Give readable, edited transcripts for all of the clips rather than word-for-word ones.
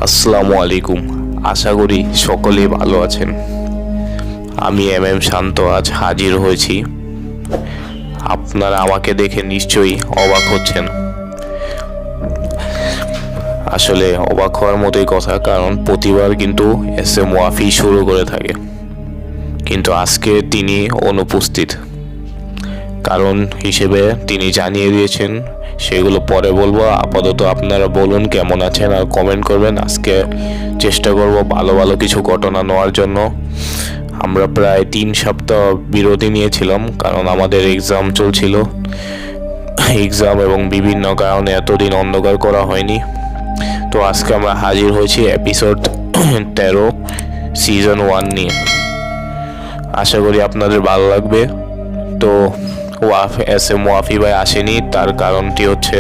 আসসালামু আলাইকুম। আশা করি সকলেই ভালো আছেন। আমি শান্ত আজ হাজির হয়েছি। আপনারা আমাকে দেখে নিশ্চয়ই অবাক হচ্ছেন। আসলে অবাক হওয়ার মতোই কথা, কারণ প্রতিবার কিন্তু ওয়াফি শুরু করে থাকে, কিন্তু আজকে তিনি অনুপস্থিত। কারণ হিসেবে তিনি জানিয়ে দিয়েছেন, সেগুলো পরে বলবো। আপাতত আপনারা বলুন কেমন আছেন আর কমেন্ট করবেন। আজকে চেষ্টা করব ভালো ভালো কিছু ঘটনা নেওয়ার জন্য। আমরা প্রায় 3 সপ্তাহ বিরতি নিয়েছিলাম, কারণ আমাদের এক্সাম চলছিল। এক্সাম এবং বিভিন্ন কারণে এতদিন অন্ধকার করা হয়নি। তো আজকে আমরা হাজির হয়েছি এপিসোড 13 সিজন 1 নিয়ে। আশা করি আপনাদের ভালো লাগবে। তো ওয়াফি ভাই আসেনি, তার কারণটি হচ্ছে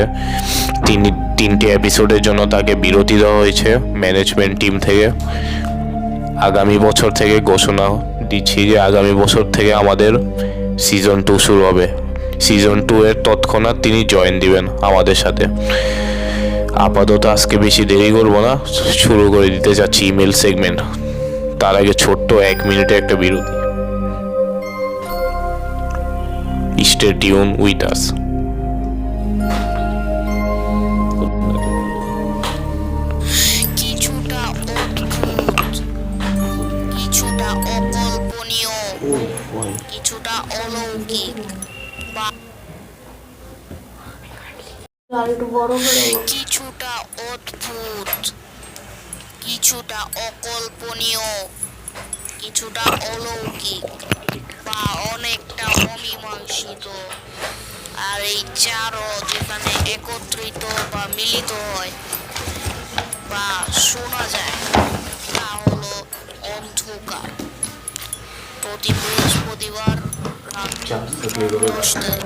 তিনি 3টে এপিসোডের জন্য তাকে বিরতি দেওয়া হয়েছে ম্যানেজমেন্ট টিম থেকে। আগামী বছর থেকে ঘোষণা দিচ্ছি যে আগামী বছর থেকে আমাদের সিজন 2 শুরু হবে। সিজন 2 এর তৎক্ষণাৎ তিনি জয়েন দিবেন আমাদের সাথে। আপাতত আজকে বেশি দেরি করব না, শুরু করে দিতে যাচ্ছি ইমেল সেগমেন্ট। তার আগে ছোট্ট 1 মিনিটে একটা বিরতি। Stay tuned with us. কিছুটা অদ্ভুত, কিছুটা অকল্পনীয়, কিছুটা অলৌকিক, কিছুটা অদ্ভুত, কিছুটা অকল্পনীয়, কিছুটা অলৌকিক বা অনেকটা অমীমাংসিত। আর এই চারও যেখানে একত্রিত বা মিলিত হয় বা শোনা যায়, তা হলো অন্ধকার। প্রতি বৃহস্পতিবার রাত 10টায়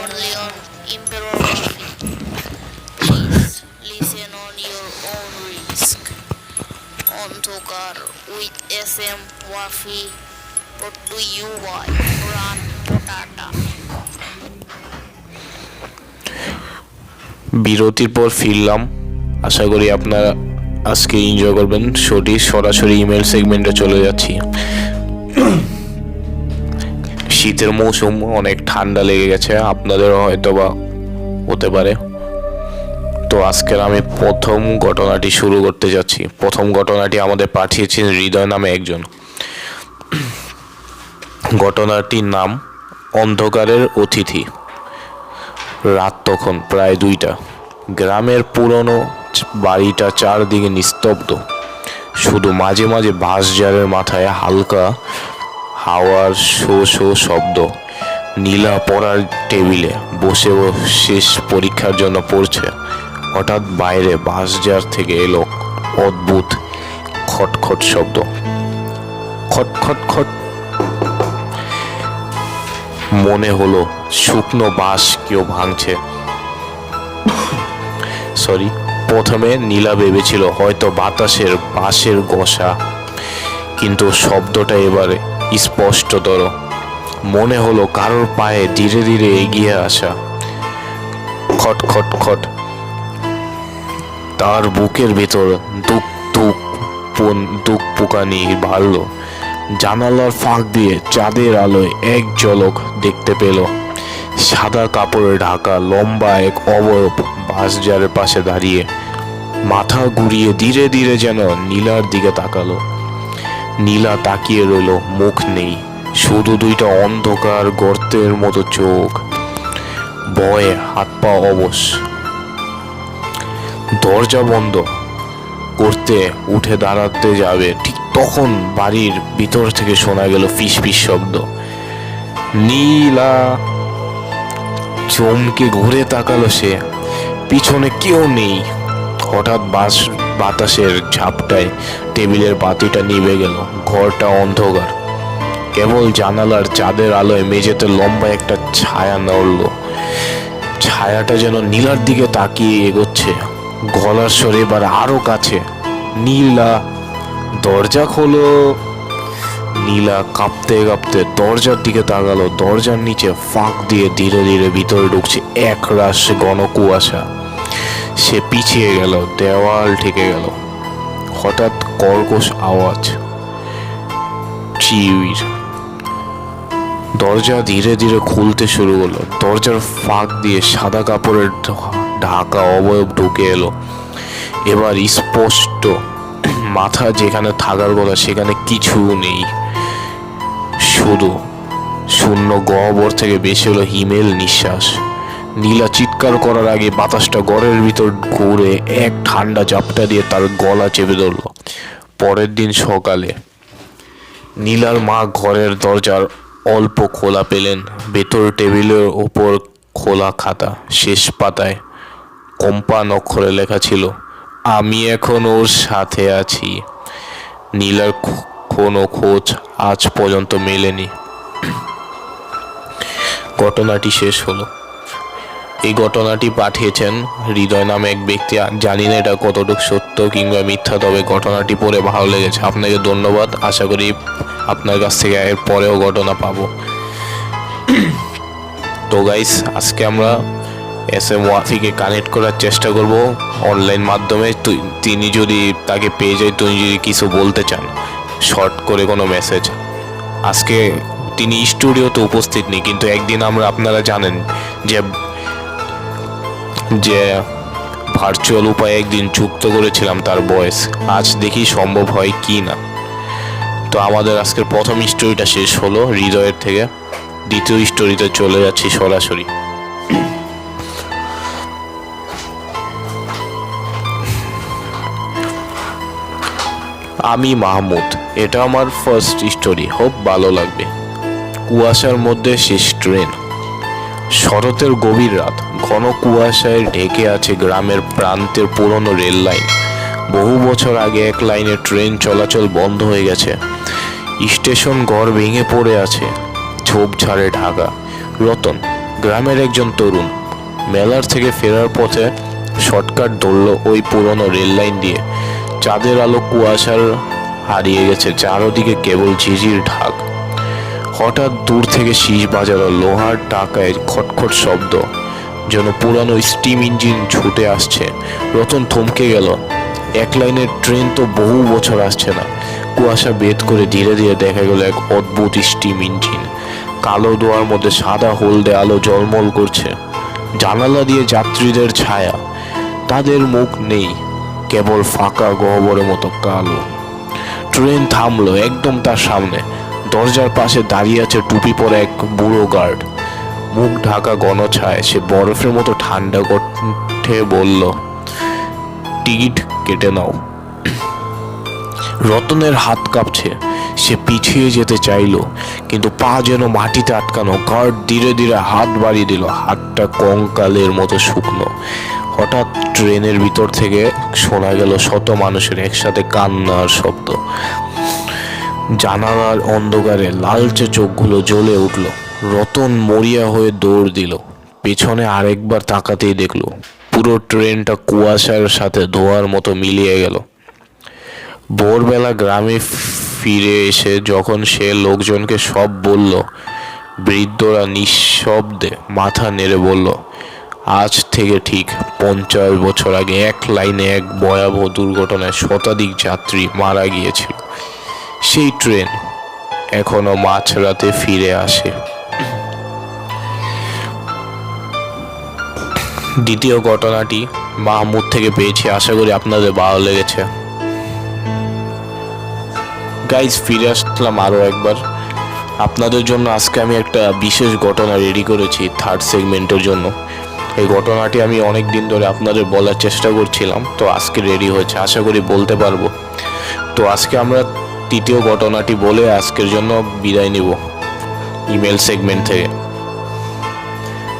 only on Emperor Wafi. Please listen on your own risk. অন্ধকার with SM Wafi, brought to you by Ran Potata. বিরতির পর ফিরলাম। আশা করি আপনারা আজকে এনজয় করবেন। সরাসরি ইমেল সেগমেন্টে চলে যাচ্ছি। শীতের মৌসুম, অনেক ঠান্ডা লেগে গেছে, আপনাদেরও হয়তো বা হতে পারে। তো আজকের আমি প্রথম ঘটনাটি শুরু করতে যাচ্ছি। প্রথম ঘটনাটি আমাদের পাঠিয়েছেন হৃদয় নামে একজন। ঘটনাটির নাম অন্ধকারের অতিথি। রাত তখন প্রায় 2টা। গ্রামের পুরনো বাড়িটা চারদিকে নিস্তব্ধ। শুধু মাঝে মাঝে বাঁশঝাড়ের মাথায় হালকা হাওয়ার শো শো শব্দ। নীলা পড়ার টেবিলে বসে শেষ পরীক্ষার জন্য পড়ছে। হঠাৎ বাইরে বাঁশঝাড় থেকে এলো অদ্ভুত খটখট শব্দ। খট খট খট। মনে হলো শুকনো বাঁশ কেউ ভাঙছে। প্রথমে নীলা ভেবেছিল হয়তো বাঁশের ঘষা, কিন্তু শব্দটা এবারে স্পষ্টতর। মনে হলো কারোর পায়ে ধীরে ধীরে এগিয়ে আসা। খট খট খট। তার বুকের ভেতর দুক দুক পুকানি বাড়ল। জানালার ফাঁক দিয়ে চাঁদের আলোয় এক ঝলক দেখতে পেল। সাদা কাপড়ে ঢাকা লম্বা এক অবয়ব বাঁশঝাড়ের পাশে দাঁড়িয়ে, মাথা ঘুরিয়ে ধীরে ধীরে যেন নীলার দিকে তাকালো। নীলা তাকিয়ে রইল, মুখ নেই, শুধু 2টা অন্ধকার গর্তের মতো চোখ। ভয়ে হাত পা অবশ। দরজা বন্ধ করতে উঠে দাঁড়াতে যাবে, ঠিক তখন বাড়ির ভিতর থেকে শোনা গেল ফিস ফিস শব্দ। নীলা চমকে ঘুরে তাকালো সে। পিছনে কেউ নেই। হঠাৎ বাতাসের ঝাপটায় টেবিলের বাতিটা নিভে গেল। ঘরটা অন্ধকার। কেবল জানালার চাঁদের আলোয় মেঝেতে লম্বা একটা ছায়া নড়ল। ছায়াটা যেন নীলার দিকে তাকিয়ে এগোচ্ছে। গলার স্বরে এবার আরো কাছে। নীলা, দরজা খোলো। নীলা কাঁপতে কাঁপতে দরজার দিকে তাকালো। দরজার নিচে ফাঁক দিয়ে ধীরে ধীরে ভিতরে ঢুকছে একরাশ ঘন কুয়াশা। সে পিছিয়ে গেল, দেওয়াল ঠেকে গেল। হঠাৎ কর্কশ আওয়াজ, চিউর। দরজা ধীরে ধীরে খুলতে শুরু হলো। দরজার ফাঁক দিয়ে সাদা কাপড়ের ঢাকা অবয়ব ঢুকে এলো। এবার স্পষ্ট, মাথা যেখানে থাকার কথা সেখানে কিছু নেই, শুধু শূন্য গহ্বর থেকে বেশি হলো হিমেল নিঃশ্বাস। নীলা চিৎকার করার আগে বাতাসটা ঘরের ভিতর ঘুরে এক ঠান্ডা ঝাপটা দিয়ে তার গলা চেপে ধরল। পরের দিন সকালে নীলার মা ঘরের দরজার অল্প খোলা পেলেন। ভেতর টেবিলের ওপর খোলা খাতা, শেষ পাতায় কম্পান অক্ষরে লেখা ছিল, আমি এখন ওর সাথে আছি। নীলার কোনো খোঁজ আজ পর্যন্ত মেলেনি। ঘটনাটি শেষ হলো। এই ঘটনাটি পাঠিয়েছেন হৃদয় নামে এক ব্যক্তি। জানি না এটা কতটুকু সত্য কিংবা মিথ্যা, তবে ঘটনাটি পড়ে ভালো লেগেছে। আপনাকে ধন্যবাদ। আশা করি আপনার কাছ থেকে এর পরেও ঘটনা পাবো। তো গাইস, আজকে আমরা SM ওয়াফিকে কানেক্ট করার চেষ্টা করব অনলাইন মাধ্যমে। তিনি যদি তাকে পেয়ে যায়, তিনি যদি কিছু বলতে চান, শর্ট করে কোনো মেসেজ। আজকে তিনি স্টুডিওতে উপস্থিত নেই, কিন্তু একদিন আপনারা জানেন যে ভার্চুয়াল উপায়ে একদিন যুক্ত করেছিলাম তার ভয়েস। আজ দেখি সম্ভব হয় কি না। তো আমাদের আজকের প্রথম স্টোরিটা শেষ হলো হৃদয়ের থেকে। দ্বিতীয় স্টোরিতে চলে যাচ্ছি সরাসরি। আমি মাহমুদ, এটা আমার ফার্স্ট স্টোরি। হোপ ভালো লাগবে। কুয়াশার মধ্যে শেষ ট্রেন। শরতের গভীর রাত, ঘন কুয়াশায় ঢেকে আছে গ্রামের প্রান্তের পুরনো রেল লাইন। বহু বছর আগে এক লাইনে ট্রেন চলাচল বন্ধ হয়ে গেছে। স্টেশন ঘর ভেঙে পড়ে আছে, ঝোপঝাড়ে ঢাকা। রতন, গ্রামের একজন তরুণ, মেলার থেকে ফেরার পথে শর্টকাট ধরল ওই পুরনো রেল লাইন দিয়ে। চাঁদের আলো কুয়াশার হারিয়ে গেছে, চারদিকে কেবল ঝিঝির ঢাক। হঠাৎ দূর থেকে শীষ বাজালো লোহার টাকায় খটখট শব্দ, যেন পুরানো স্টিম ইঞ্জিন ছুটে আসছে। রতন থমকে গেল। এক লাইনের ট্রেন তো বহু বছর আসছে না। কুয়াশা ভেদ করে ধীরে ধীরে দেখা গেল এক অদ্ভুত স্টিম ইঞ্জিন। কালো ধোঁয়ার মধ্যে সাদা হলদে আলো ঝলমল করছে। জানালা দিয়ে যাত্রীদের ছায়া, তাদের মুখ নেই, কেবল ফাঁকা গহ্বরের মতো কালো। ট্রেন থামলো একদম তার সামনে। দরজার পাশে দাঁড়িয়ে আছে টুপি পরে এক বুড়ো গার্ড, মুখ ঢাকা ঘন ছায়। সে বরফের মতো ঠান্ডা কণ্ঠে বলল, টিকিট কেটে নাও। রতনের হাত কাঁপছে। সে পিছিয়ে যেতে চাইল, কিন্তু পা যেন মাটিতে আটকানো। গার্ড ধীরে ধীরে হাত বাড়িয়ে দিল, হাতটা কঙ্কালের মতো শুকনো। হঠাৎ ট্রেনের ভিতর থেকে শোনা গেল শত মানুষের একসাথে কান্নার শব্দ। জানালার অন্ধকারে লালচে চোখগুলো জ্বলে উঠল। রতন মরিয়া হয়ে দৌড় দিল। পেছনে আরেকবার তাকাতেই দেখল পুরো ট্রেনটা কুয়াশার সাথে ধোঁয়ার মতো মিলিয়ে গেল। ভোরবেলা গ্রামে ফিরে এসে যখন সে লোকজনকে সব বলল, বৃদ্ধরা নিঃশব্দে মাথা নেড়ে বলল, আজ থেকে ঠিক 50 বছর আগে এক লাইনে এক ভয়াবহ দুর্ঘটনায় শতাধিক যাত্রী মারা গিয়েছিল। সেই ট্রেন এখনো মাঝরাতে ফিরে আসে। দ্বিতীয় ঘটনাটি মাহমুদ থেকে পেয়েছি। আশা করি আপনাদের ভালো লেগেছে। গাইজ, ফিরে আসলাম আরও একবার আপনাদের জন্য। আজকে আমি একটা বিশেষ ঘটনা রেডি করেছি থার্ড সেগমেন্টের জন্য। এই ঘটনাটি আমি অনেক দিন ধরে আপনাদের বলার চেষ্টা করছিলাম, তো আজকে রেডি হয়েছে। আশা করি বলতে পারবো। তো আজকে আমরা তৃতীয় ঘটনাটি বলে আজকের জন্য বিদায় নিব ইমেল সেগমেন্ট থেকে।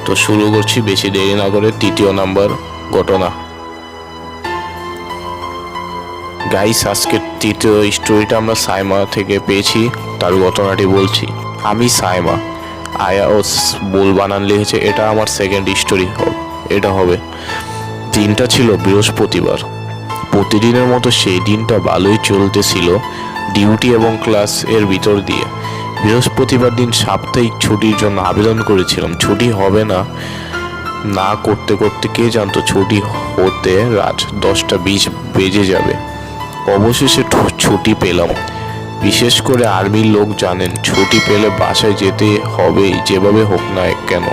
তো শুরু করছি বেশি দেরি না করে তৃতীয় নাম্বার ঘটনা। গাইস, আজকের তৃতীয় স্টোরিটা আমরা সাইমা থেকে পেয়েছি। তার ঘটনাটি বলছি। আমি সাইমা, আয়া ও বুল বানান লিখেছে। এটা আমার সেকেন্ড স্টোরি এটা হবে। দিনটা ছিল বৃহস্পতিবার। প্রতিদিনের মতো সেই দিনটা ভালোই চলতেছিল, ডিউটি এবং ক্লাস এর ভিতর দিয়ে। বৃহস্পতিবার দিন সাপ্তাহিক ছুটির জন্য আবেদন করেছিলাম। ছুটি হবে না করতে করতে কে জানতো ছুটি হতে রাত 10টা 20 বেজে যাবে। অবশেষে ছুটি পেলাম। বিশেষ করে আর্মির লোক জানেন ছুটি পেলে বাসায় যেতে হবেই, যেভাবে হোক না কেন।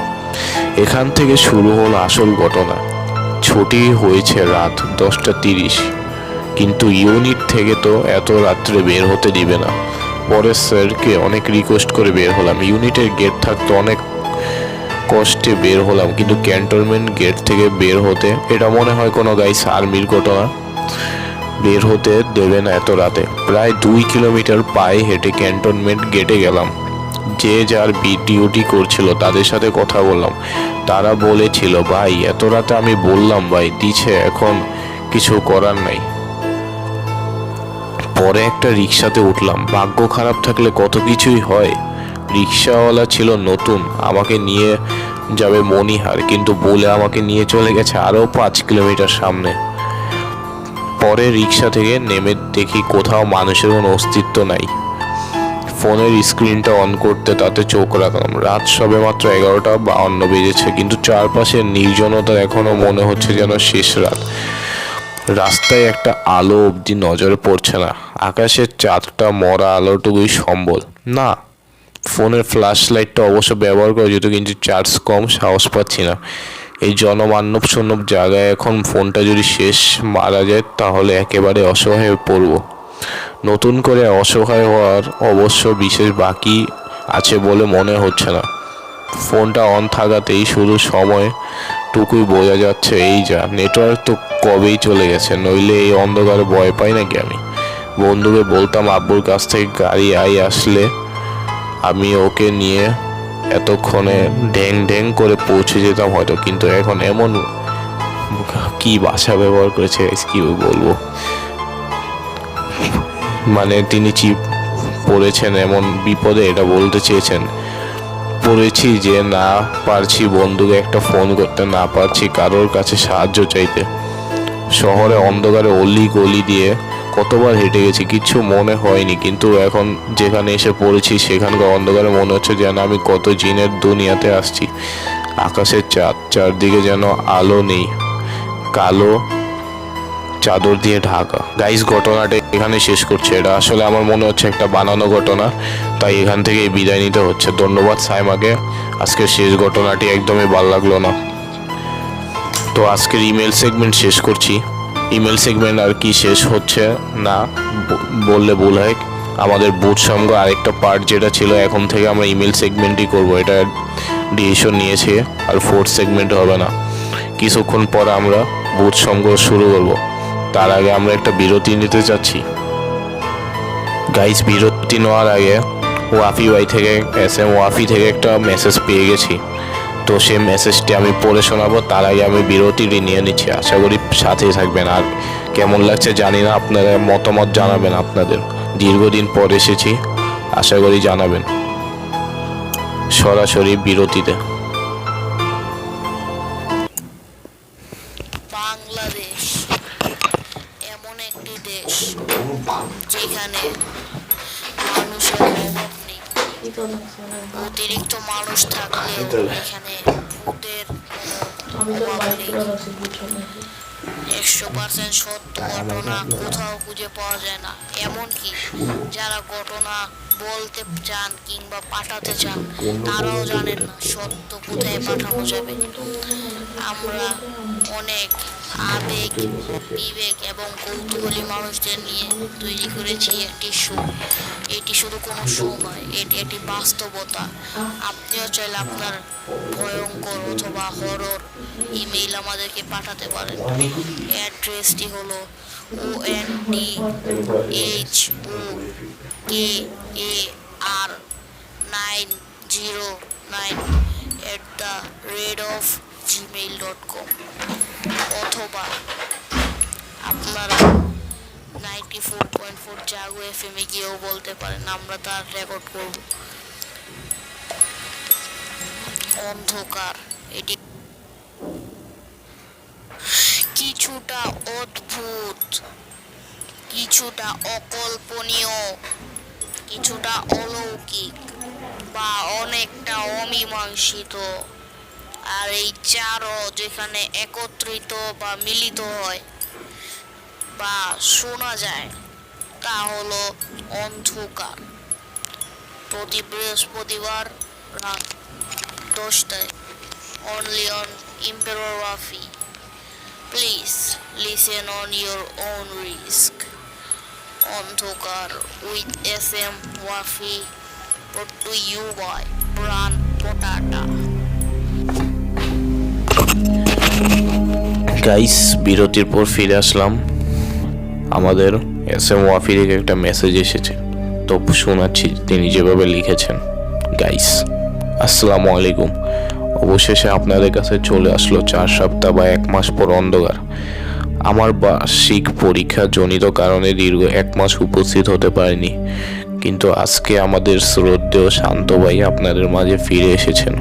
এখান থেকে শুরু হলো আসল ঘটনা। ছুটি হয়েছে রাত 10:30, কিন্তু ইউনিট থেকে তো এত রাত্রে বের হতে দিবে না। পরে স্যারকে অনেক রিকোয়েস্ট করে বের হলাম। ইউনিটের গেট থাকতো, অনেক কষ্টে বের হলাম, কিন্তু ক্যান্টনমেন্ট গেট থেকে বের হতে, এটা মনে হয় কোনো গাইস আর্মির ঘটনা, বের হতে দেবে না এত রাতে। প্রায় 2 কিলোমিটার পায়ে হেঁটে ক্যান্টনমেন্ট গেটে গেলাম। যে যার ডিউটি করছিল তাদের সাথে কথা বললাম। তারা বলেছিল, ভাই এত রাতে, আমি বললাম ভাই দিছে, এখন কিছু করার নাই। পরে একটা রিক্সাতে উঠলাম। ভাগ্য খারাপ থাকলে কত কিছুই হয়। রিক্সাওয়ালা ছিল নতুন, আমাকে নিয়ে যাবে মনিহার, কিন্তু বলে আমাকে নিয়ে চলে গেছে আরও 5 কিলোমিটার সামনে। পরে রিক্সা থেকে নেমে দেখি কোথাও মানুষের কোনো অস্তিত্ব নাই। ফোনের স্ক্রিনটা অন করতে তাতে চোখ রাখলাম। রাত সবে মাত্র 11:52 বেজেছে, কিন্তু চারপাশের নির্জনতা এখনো মনে হচ্ছে যেন শেষ রাত। রাস্তায় একটা আলো অবধি নজরে পড়ছে না। আকাশের চাঁদটা মরা আলোটুকুই সম্বল। না, ফোনের ফ্ল্যাশ লাইটটা অবশ্য ব্যবহার করা যেত, কিন্তু চার্জ কম, সাহস পাচ্ছি না। এই জনমানব শূন্য জায়গায় এখন ফোনটা যদি শেষ মারা যায় তাহলে একেবারে অসহায় হয়ে পড়ব। নতুন করে অসহায় হওয়ার অবশ্য বিশেষ বাকি আছে বলে মনে হচ্ছে না। ফোনটা অন থাকাতেই শুধু সময়টুকুই বোঝা যাচ্ছে, এই যা নেটওয়ার্ক তো কবেই চলে গেছে, নইলে এই অন্ধকারে ভয় পাই নাকি আমি। বন্ধুকে বলতাম আব্বুর কাছ থেকে গাড়ি আসলে আমি ওকে নিয়ে এতক্ষণে ঢ্যাং ঢ্যাং করে পৌঁছে যেতাম হয়তো, কিন্তু এখন এমন কি ভাষা ব্যবহার করেছে কি বলবো, মানে তিনি চিপ পড়েছেন এমন বিপদে, এটা বলতে চেয়েছেন। পড়েছি যে না পারছি বন্ধুকে একটা ফোন করতে, না পারছি কারোর কাছে সাহায্য চাইতে। শহরে অন্ধকারে অলি গলি দিয়ে কতবার হেঁটে গেছি, কিচ্ছু মনে হয়নি, কিন্তু এখন যেখানে এসে পড়েছি সেখানকার অন্ধকারে মনে হচ্ছে যেন আমি কত জিনের দুনিয়াতে আসছি। আকাশের চাঁদ, চারদিকে যেন আলো নেই, কালো চাদর দিয়ে ঢাকা। গাইস, ঘটনাটা এখানে শেষ করছে। এটা আসলে আমার মনে হচ্ছে একটা বানানো ঘটনা, তাই এখান থেকে বিদায় নিতে হচ্ছে। ধন্যবাদ সাইমাকে। আজকের শেষ ঘটনাটি একদমই ভালো লাগলো না। তো আজকের ইমেল সেগমেন্ট শেষ করছি। ইমেল সেগমেন্ট আর কি শেষ হচ্ছে না বললে ভুল হয়। আমাদের বুথ সঙ্গ আরেকটা পার্ট যেটা ছিল, এখন থেকে আমরা ইমেল সেগমেন্টই করব, এটা ডিসিশন নিয়েছি। আর 4th সেগমেন্ট হবে না। কিছুক্ষণ পর আমরা বুথ সঙ্গ শুরু করব। তার আগে আমরা একটা বিরতি নিতে চাচ্ছি। গাইস, বিরতি নেওয়ার আগে ওয়াফি ভাই থেকে SM ওয়াফি থেকে একটা মেসেজ পেয়ে গেছি, তো সেই মেসেজটি আমি পড়ে শোনাবো। তার আগে আমি বিরতিটি নিয়ে নিচ্ছি। আশা করি সাথেই থাকবেন। আর কেমন লাগছে জানি না, আপনারা মতামত জানাবেন। আপনাদের দীর্ঘদিন পর এসেছি, আশা করি জানাবেন। সরাসরি বিরতিতে। বাংলাদেশ এমন একটি দেশ যেখানে মানুষের অভাব নেই। অতিরিক্ত মানুষ থাকলেও এখানে ভূতের কোনো অভাব নেই। 100% সত্য ঘটনা কোথাও খুঁজে পাওয়া যায় না। এমনকি যারা ঘটনা বলতে চান কিংবা পাঠাতে চান তারাও জানেন না সত্য কোথায় পাঠানো যাবে। আমরা অনেক আবেগ, বিবেক এবং কৌতূহলী মানুষদের নিয়ে তৈরি করেছি একটি শো। এটি শুধু কোনো শো নয়, এটি একটি বাস্তবতা। আপনিও চাইলে আপনার ভয়ঙ্কর অথবা হরর ইমেইল আমাদেরকে পাঠাতে পারেন। অ্যাড্রেসটি হলো ondhar909@gmail.com, অথবা আপনারা 94.4 জাগো FM এ গিয়েও বলতে পারেন, আমরা তার রেকর্ড করব। অন্ধকার এটি কিছুটা অদ্ভুত, কিছুটা অকল্পনীয়, কিছুটা অলৌকিক বা অনেকটা অমীমাংসিত। আর এই চারও যেখানে একত্রিত বা মিলিত হয় বা শোনা যায় তা হলো অন্ধকার। প্রতি বৃহস্পতিবার রাত 10টায় only on Emperor Wafi. Please listen on your own risk. অন্ধকার with SM Wafi, brought to you by Pran Potata. Guys, বিরতির পর ফিরে আসলাম। আমাদের SM ওয়াফি থেকে একটা মেসেজ এসেছে, তো শোনাচ্ছি তিনি যেভাবে লিখেছেন। গাইস, আসসালামু আলাইকুম। অবশেষে আপনাদের কাছে চলে আসলো 4 সপ্তাহ বা 1 মাস পর অন্ধকার। আমার বার্ষিক পরীক্ষা জনিত কারণে দীর্ঘ 1 মাস উপস্থিত হতে পারিনি, কিন্তু আজকে আমাদের শ্রদ্ধেয় শান্ত ভাই আপনাদের মাঝে ফিরে এসেছেন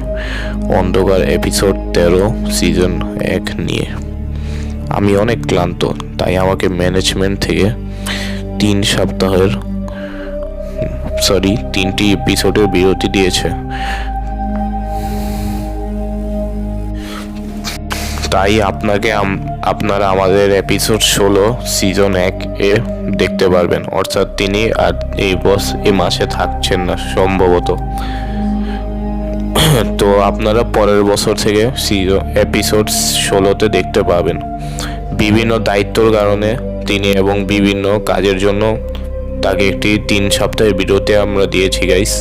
অন্ধকার এপিসোড 13 সিজন 1 নিয়ে। আমি অনেক ক্লান্ত, তাই আমাকে ম্যানেজমেন্ট থেকে 3টি এপিসোডের বিরতি দিয়েছে। তাই আপনারা আমাদের এপিসোড 16 সিজন 1 এ দেখতে পারবেন, অর্থাৎ তিনি আর এই মাসে থাকছেন না সম্ভবত। তো আপনারা পরের বছর থেকে এপিসোড 16তে দেখতে পাবেন। বিভিন্ন দায়িত্বর কারণে তিনি এবং বিভিন্ন কাজের জন্য তাকে একটি 3 সপ্তাহের বিরতি আমরা দিয়েছি গাইস।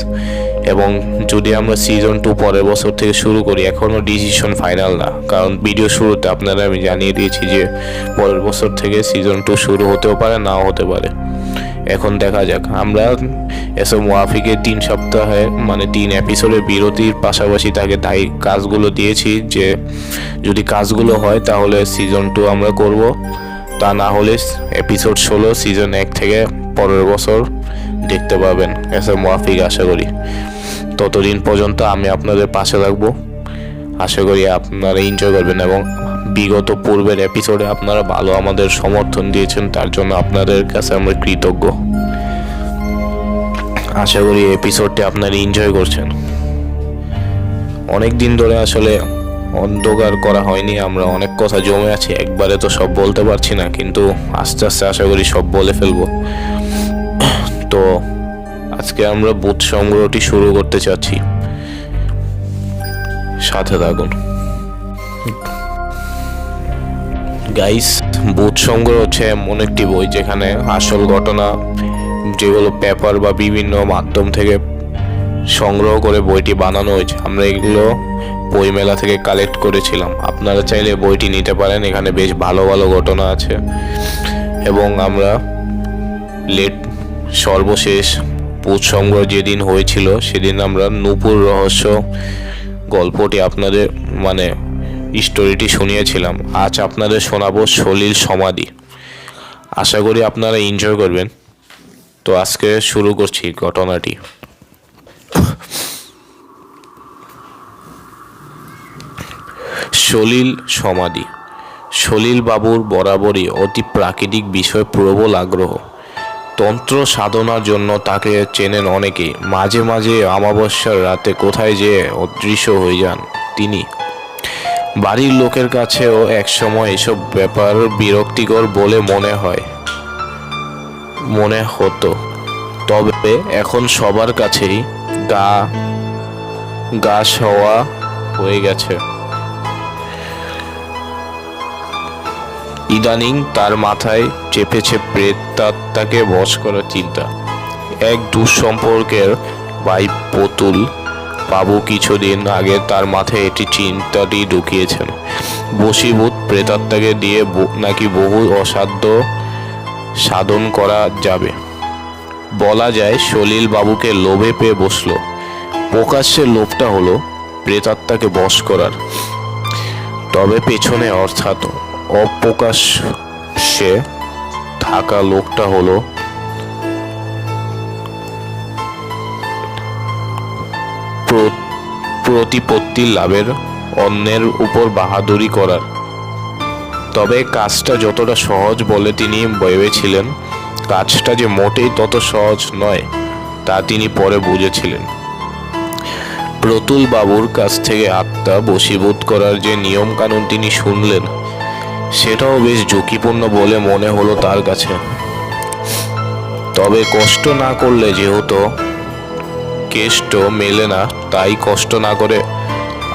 এবং যদি আমরা সিজন 2 পরের বছর থেকে শুরু করি, এখনও ডিসিশন ফাইনাল না, কারণ ভিডিও শুরুতে আপনারা আমি জানিয়ে দিয়েছি যে পরের বছর থেকে সিজন 2 শুরু হতেও পারে, নাও হতে পারে। এখন দেখা যাক। আমরা SM ওয়াফিকে 3 সপ্তাহে মানে 3 এপিসোডের বিরতির পাশাপাশি তাকে কাজগুলো দিয়েছি যে যদি কাজগুলো হয় তাহলে সিজন 2 আমরা করব, তা না হলে এপিসোড 16 সিজন 1 থেকে পরের বছর দেখতে পাবেন SM ওয়াফিকে। আশা করি ততদিন পর্যন্ত আমি আপনাদের পাশে থাকবো। আশা করি আপনারা এনজয় করবেন এবং বিগত পূর্বের এপিসোডে আপনারা ভালো আমাদের সমর্থন দিয়েছেন, তার জন্য আপনাদের কাছে আমরা কৃতজ্ঞ। আশা করি এপিসোডটি আপনারা এনজয় করছেন। অনেক দিন ধরে আসলে অন্ধকার করা হয়নি, আমরা অনেক কথা জমে আছে, একবারে তো সব বলতে পারছি না, কিন্তু আস্তে আস্তে আশা করি সব বলে ফেলবো। তো আজকে আমরা বুথ সংগ্রহটি শুরু করতে চাচ্ছি, সাথে থাকুন গাইস। বুথ সংগ্রহ হচ্ছে এমন একটি বই যেখানে আসল ঘটনা যেগুলো পেপার বা বিভিন্ন মাধ্যম থেকে সংগ্রহ করে বইটি বানানো হয়েছে, আমরা এগুলো বই মেলা থেকে কালেক্ট করেছিলাম। আপনারা চাইলে বইটি নিতে পারেন, এখানে বেশ ভালো ভালো ঘটনা আছে। এবং আমরা সর্বশেষ বুথ সংগ্রহ যেদিন হয়েছিল সেদিন আমরা নূপুর রহস্য গল্পটি আপনাদের স্টোরিটি শুনিয়েছিলাম। আজ আপনাদের শোনাবো সলিল সমাধি। আশা করি আপনারা এনজয় করবেন। তো আজকে শুরু করছি ঘটনাটি। সলিল সমাধি। সলিল বাবুর বরাবরই অতি প্রাকৃতিক বিষয়ে প্রবল আগ্রহ। তন্ত্র সাধনার জন্য তাকে চেনেন অনেকেই। মাঝে মাঝে অমাবস্যার রাতে কোথায় যেয়ে অদৃশ্য হয়ে যান তিনি। বাড়ির লোকের কাছেও একসময় এসব ব্যাপার বিরক্তিকর বলে মনে হতো, তবে এখন সবার কাছেই গা সওয়া হয়ে গেছে। ইদানিং তার মাথায় চেপেছে প্রেতাত্মাকে বশ করার চিন্তা। এক দুঃসম্পর্কের ভাই পতুল বাবু কিছুদিন আগে তার মাথায় এটি চিন্তাটি ঢুকিয়েছেন। বশীভূত প্রেতাত্মাকে দিয়ে নাকি বহু অসাধ্য সাধন করা যাবে। বলা যায় সলিল বাবুকে লোভে পেয়ে বসল। প্রকাশ্যে লোভটা হলো প্রেতাত্মাকে বশ করার, তবে পেছনে অর্থাৎ অপ্রকাশ্যে থাকা লোকটা হলো প্রতিপত্তি লাভের, অন্যের উপর বাহাদুরি করার। তবে কাজটা যতটা সহজ বলে তিনি ভেবেছিলেন, কাজটা যে মোটেই তত সহজ নয় তা তিনি পরে বুঝেছিলেন। প্রতুল বাবুর কাছ থেকে আত্মা বশীভূত করার যে নিয়ম কানুন তিনি শুনলেন, সেটাও বেশ ঝুঁকিপূর্ণ বলে মনে হলো তার কাছে। তবে কষ্ট না করলে যেহেতু কেষ্ট মেলে না, তাই কষ্ট না করে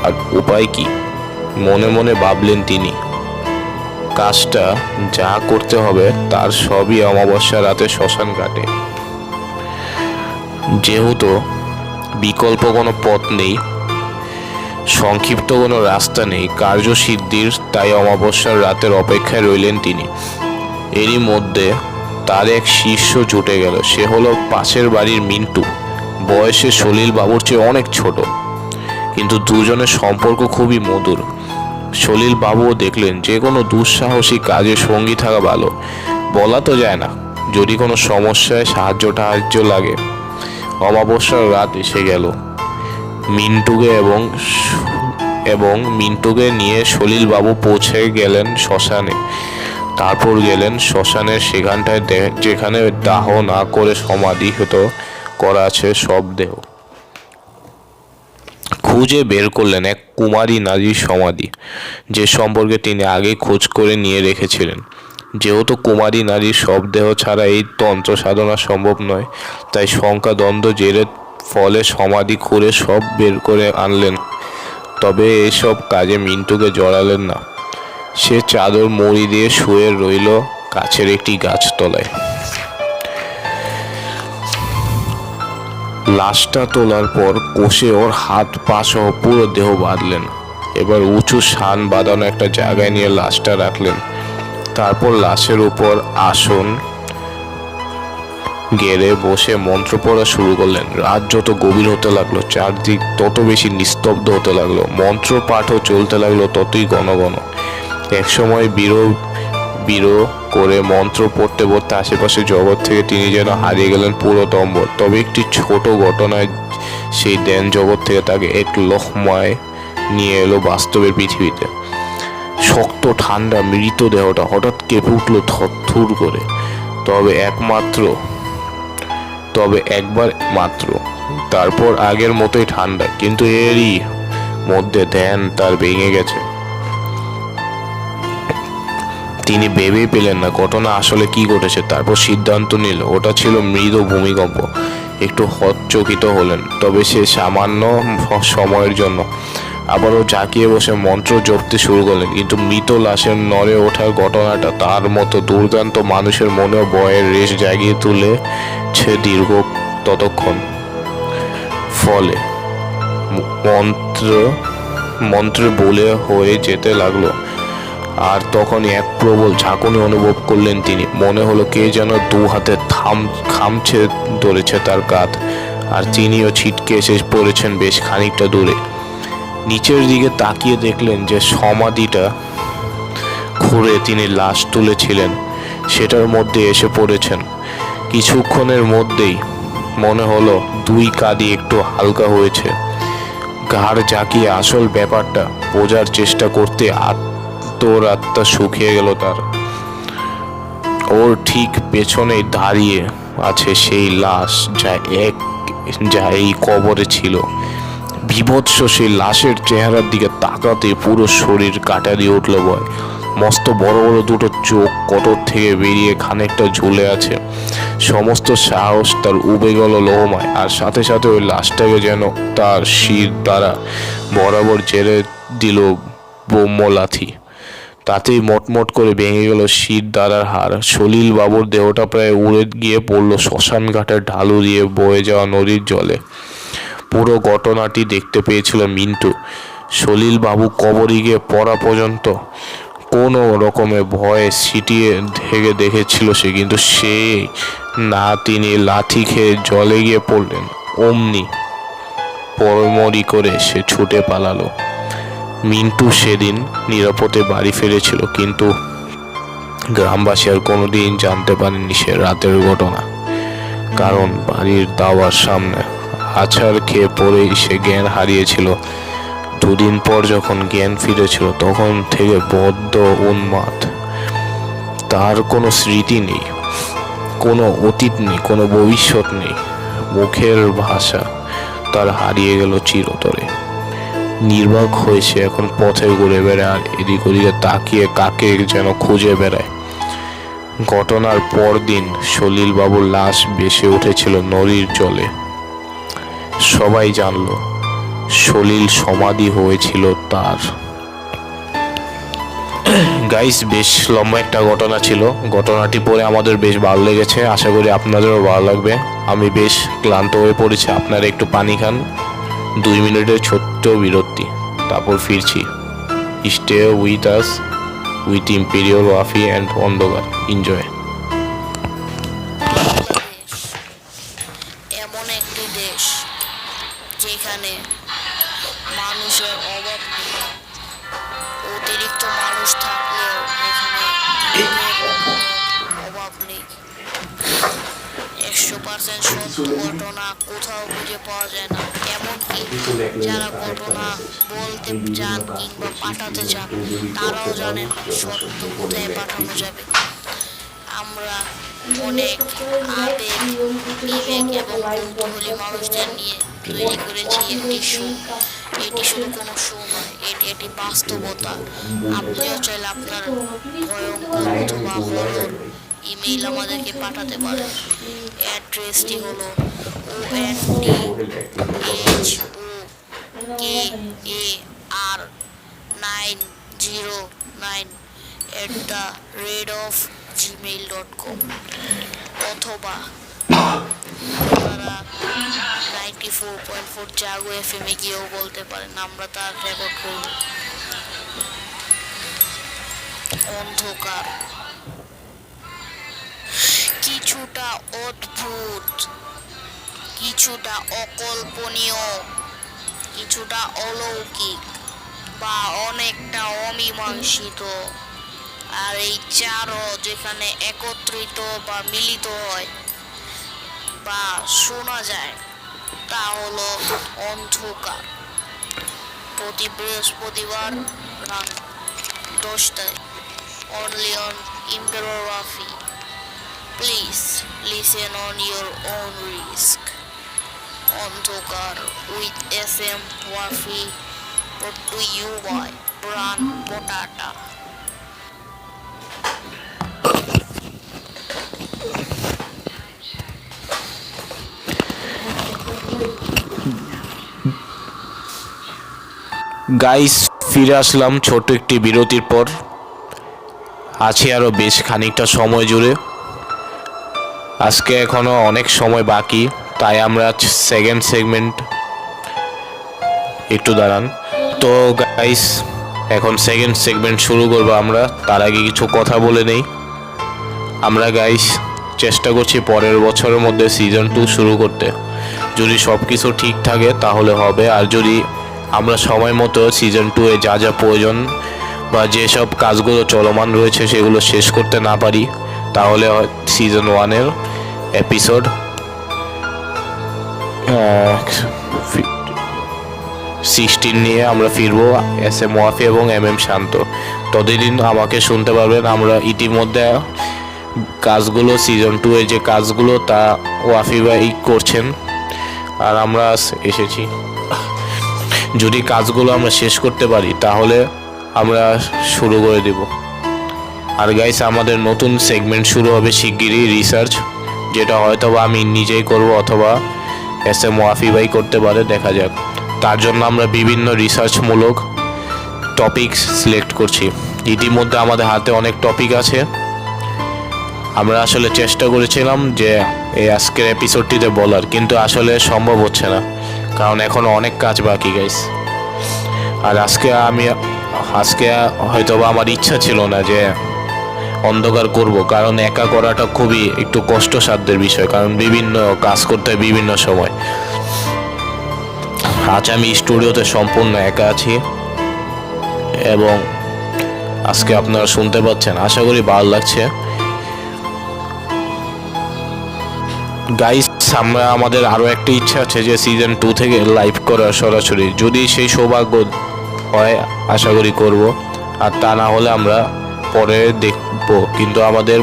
আর উপায় কি মনে মনে ভাবলেন তিনি। কাজটা যা করতে হবে তার সবই অমাবস্যা রাতে শ্মশান ঘাটে। যেহেতু বিকল্প কোনো পথ নেই, সংক্ষিপ্ত কোনো রাস্তা নেই কার্যসিদ্ধির, তাই অমাবস্যার রাতের অপেক্ষায় রইলেন তিনি। এরই মধ্যে তার এক শিষ্য জুটে গেল। সে হলো পাশের বাড়ির মিন্টু। বয়সে সলিল বাবুর চেয়ে অনেক ছোট, কিন্তু দুজনের সম্পর্ক খুবই মধুর। সলিল বাবুও দেখলেন যে কোনো দুঃসাহসী কাজে সঙ্গী থাকা ভালো। বলা তো যায় না, যদি কোনো সমস্যায় সাহায্য লাগে। অমাবস্যার রাত এসে গেল। মিন্টুকে নিয়ে সলিল বাবু পৌঁছে গেলেন শ্মশানে। তারপর গেলেন শ্মশানের সেখানটায় যেখানে দাহ না করে সমাধি করা আছে সব দেহ। খুঁজে বের করলেন এক কুমারী নারীর সমাধি, যে সম্পর্কে তিনি আগে খোঁজ করে নিয়ে রেখেছিলেন। যেহেতু কুমারী নারীর সব দেহ ছাড়া এই তন্ত্র সাধনা সম্ভব নয়, তাই শঙ্কা দ্বন্দ্ব জেরে ফলে সমাধি খুঁড়ে সব বের করে আনলেন। তবে এসব কাজে মিন্টুকে জড়ালেন না। সে চাদর মুড়ি দিয়ে শুয়ে রইল কাছের একটি গাছতলায়। লাশটা তোলার পর কষে ওর হাত পা সহ পুরো দেহ বাঁধলেন। এবার উঁচু শান বাঁধানো একটা জায়গায় নিয়ে লাশটা রাখলেন। তারপর লাশের উপর আসন গেড়ে বসে মন্ত্র পড়া শুরু করলেন। রাত যত গভীর হতে লাগলো, চারদিক তত বেশি নিস্তব্ধ হতে লাগলো। মন্ত্র পাঠও চলতে লাগলো ততই ঘন ঘন। একসময় বিরো করে মন্ত্র পড়তে পড়তে আশেপাশে জগৎ থেকে তিনি যেন হারিয়ে গেলেন পুরোতম্ব। তবে একটি ছোট ঘটনায় সেই ধ্যান জগৎ থেকে তাকে এক লহমায় নিয়ে এলো বাস্তবের পৃথিবীতে। শক্ত ঠান্ডা মৃত দেহটা হঠাৎ কেঁপে উঠল থরথর করে। তবে একবার মাত্র। তারপর আগের মতোই ঠান্ডা, কিন্তু এরই মধ্যে ধ্যান তার ভেঙে গেছে। তিনি ভেবেই পেলেন না ঘটনা আসলে কি ঘটেছে। তারপর সিদ্ধান্ত নিল ওটা ছিল মৃদু ভূমিকম্প। একটু হতচকিত হলেন, তবে সে সামান্য সময়ের জন্য। আবারও ঝাঁকিয়ে বসে মন্ত্র জপতে শুরু করলেন, কিন্তু মৃত লাশের নড়ে ওঠার ঘটনাটা তার মতো দুর্দান্ত মানুষের মনেও ভয়ের রেশ জাগিয়ে তুলেছে দীর্ঘ ততক্ষণ। ফলে মন্ত্রে বলে হয়ে যেতে লাগলো। আর তখনই এক প্রবল ঝাঁকুনি অনুভব করলেন তিনি। মনে হলো কে যেন দু হাতে খামছে ধরেছে তার কাঁধ, আর তিনিও ছিটকে এসে পড়েছেন বেশ খানিকটা দূরে। নিচের দিকে তাকিয়ে দেখলেন যে সমাধিটা খুঁড়ে তিনি লাশ তুলেছিলেন সেটার মধ্যে এসে পড়েছেন। কিছুক্ষণের মধ্যেই মনে হলো দুই কাঁধই একটু হালকা হয়েছে। ঘাড় ঝাঁকিয়ে আসল ব্যাপারটা বোঝার চেষ্টা করতে আত্মা শুকিয়ে গেল তার। ওর ঠিক পেছনেই দাঁড়িয়ে আছে সেই লাশ যা এই কবরে ছিল। বিভৎস সেই লাশের চেহারার দিকে তাকাতে পুরো শরীর কাটা দিয়ে উঠল ভয়। মস্ত বড় বড় দুটো চোখ কটর থেকে বেরিয়ে খানিকটা ঝুলে আছে। সমস্ত সাহস তার উবে গেল লোহমায়, আর সাথে সাথে ওই লাশটাকে যেন তার শির দ্বারা বরাবর জেলে দিল ব্রহ্মলাথি। তাতেই মটমট করে ভেঙে গেল শির দ্বারার হাড়। সলিল বাবুর দেহটা প্রায় উড়ে গিয়ে পড়ল শ্মশান ঘাটের ঢালু দিয়ে বয়ে যাওয়া নদীর জলে। পুরো ঘটনাটি দেখতে পেয়েছিল মিন্টু। সলিল বাবু কবরে গিয়ে পড়া পর্যন্ত কোনো রকমে ভয়ে ছিটিয়ে থেকে দেখেছিল সে, কিন্তু তিনি লাথি খেয়ে জলে গিয়ে পড়লেন। অমনি পরমরি করে সে ছুটে পালালো। মিন্টু সেদিন নিরাপদে বাড়ি ফিরেছিল, কিন্তু গ্রামবাসী আর কোনোদিন জানতে পারেনি সে রাতের ঘটনা। কারণ বাড়ির দাওয়ার সামনে আছাড় খেয়ে পড়েই সে জ্ঞান হারিয়েছিল। দুদিন পর যখন জ্ঞান ফিরেছিল তখন থেকে বদ্ধ উন্মাদ। তার কোনো স্মৃতি নেই, কোনো অতীত নেই, কোনো ভবিষ্যৎ নেই। মুখের ভাষা তার হারিয়ে গেল চিরতরে। নির্বাক হয়েছে, এখন পথে ঘুরে বেড়ায় আর এদিক ওদিকে তাকিয়ে কাকে যেন খুঁজে বেড়ায়। ঘটনার পর দিন সলিল বাবুর লাশ ভেসে উঠেছিল নদীর জলে। সবাই জানল সলিল সমাধি হয়েছিল তার। গাইস, বেশ লম্বা একটা ঘটনা ছিল। ঘটনাটি পড়ে আমাদের বেশ ভালো লেগেছে, আশা করি আপনাদেরও ভালো লাগবে। আমি বেশ ক্লান্ত হয়ে পড়েছি, আপনারা একটু পানি খান। 2 মিনিটের ছোট্ট বিরতি, তারপর ফিরছি। Stay with us with imperial Wafi and অন্ধকার। এনজয়। বাংলাদেশ এমন একটি দেশ যেখানে মানুষের অভাব নেই। অতিরিক্ত মানুষ থাকলেও এখানে অভাব নেই। 100% সত্য ঘটনা কোথাও খুঁজে পাওয়া যায় না। এমনকি যারা ঘটনা বলতে চান কিংবা পাঠাতে চান তারাও জানেন না সত্য কোথায় পাঠানো যাবে। আমরা অনেক আবেগ, বিবেক এবং কৌতূহলী মানুষদের নিয়ে তৈরি করেছি একটি শো। এটি শুধু কোনো শো নয়, এটি বাস্তবতা। আপনিও চাইলে আপনার ভয়ঙ্কর অথবা হরর ইমেইল আমাদেরকে পাঠাতে পারেন। অ্যাড্রেসটি হলো ondhar909@gmail.com অথবা আপনারা 94.4 জাগো FM এ গিয়েও বলতে পারেন, আমরা তার রেকর্ড করব। অন্ধকার কিছুটা অদ্ভুত, কিছুটা অকল্পনীয়, কিছুটা অলৌকিক বা অনেকটা অমীমাংসিত। আর এই চারও যেখানে একত্রিত বা মিলিত হয় বা শোনা যায় তা হলো অন্ধকার। প্রতি বৃহস্পতিবার রাত 10টায় only on Imperial Wafi. Please listen on your own risk. অন্ধকার with SM Wafi, brought to you by Bran Potata. Guys, ফিরে আসলাম ছোট একটি বিরতির পর। আছে আরও বেশ খানিকটা সময় জুড়ে, আজকে এখনও অনেক সময় বাকি, তাই আমরা সেকেন্ড সেগমেন্ট একটু দাঁড়ান। তো গাইস, এখন সেকেন্ড সেগমেন্ট শুরু করবো আমরা। তার আগে কিছু কথা বলে নেই। আমরা গাইস চেষ্টা করছি পরের বছরের মধ্যে সিজন 2 শুরু করতে। যদি সব কিছু ঠিক থাকে তাহলে হবে, আর যদি আমরা সময় মতো সিজন 2 এ যা যা প্রয়োজন বা যেসব কাজগুলো চলমান রয়েছে সেগুলো শেষ করতে না পারি, তাহলে সিজন 1-এর এপিসোড 16 নিয়ে আমরা ফিরবো, SM ওয়াফি এবং MM শান্ত। ততদিন আমাকে শুনতে পারবেন। আমরা ইতিমধ্যে কাজগুলো সিজন 2 এর যে কাজগুলো তা ওয়াফি ভাই করছেন, আর আমরা এসেছি। যদি কাজগুলো আমরা শেষ করতে পারি তাহলে আমরা শুরু করে দেব। আর গাইস, আমাদের নতুন সেগমেন্ট শুরু হবে শিগগিরই, রিসার্চ, যেটা হয়তো বা আমি নিজেই করব অথবা SM ওয়াফি ভাই করতে পারে, দেখা যাক। তার জন্য আমরা বিভিন্ন রিসার্চমূলক টপিক সিলেক্ট করছি। ইতিমধ্যে আমাদের হাতে অনেক টপিক আছে। আমরা আসলে চেষ্টা করেছিলাম যে এই আজকের এপিসোডটিতে বলার, কিন্তু আসলে সম্ভব হচ্ছে না, কারণ এখনও অনেক কাজ বাকি গাইস। আর আজকে হয়তো বা আমার ইচ্ছা ছিল না যে অন্ধকার করব, কারণ একা করাটা খুবই একটু কষ্টসাধ্যের বিষয়, কারণ বিভিন্ন কাজ করতে হয় বিভিন্ন সময়। আজ আমি স্টুডিওতে সম্পূর্ণ একা আছি এবং আজকে আপনারা শুনতে পাচ্ছেন, আশা করি ভালো লাগছে। গাইস, আমাদের আরও একটা ইচ্ছা আছে যে সিজন 2 থেকে লাইভ করা সরাসরি, যদি সেই সৌভাগ্য হয় আশা করি করব, আর তা না হলে আমরা পরে দেখব, কিন্তু আমাদের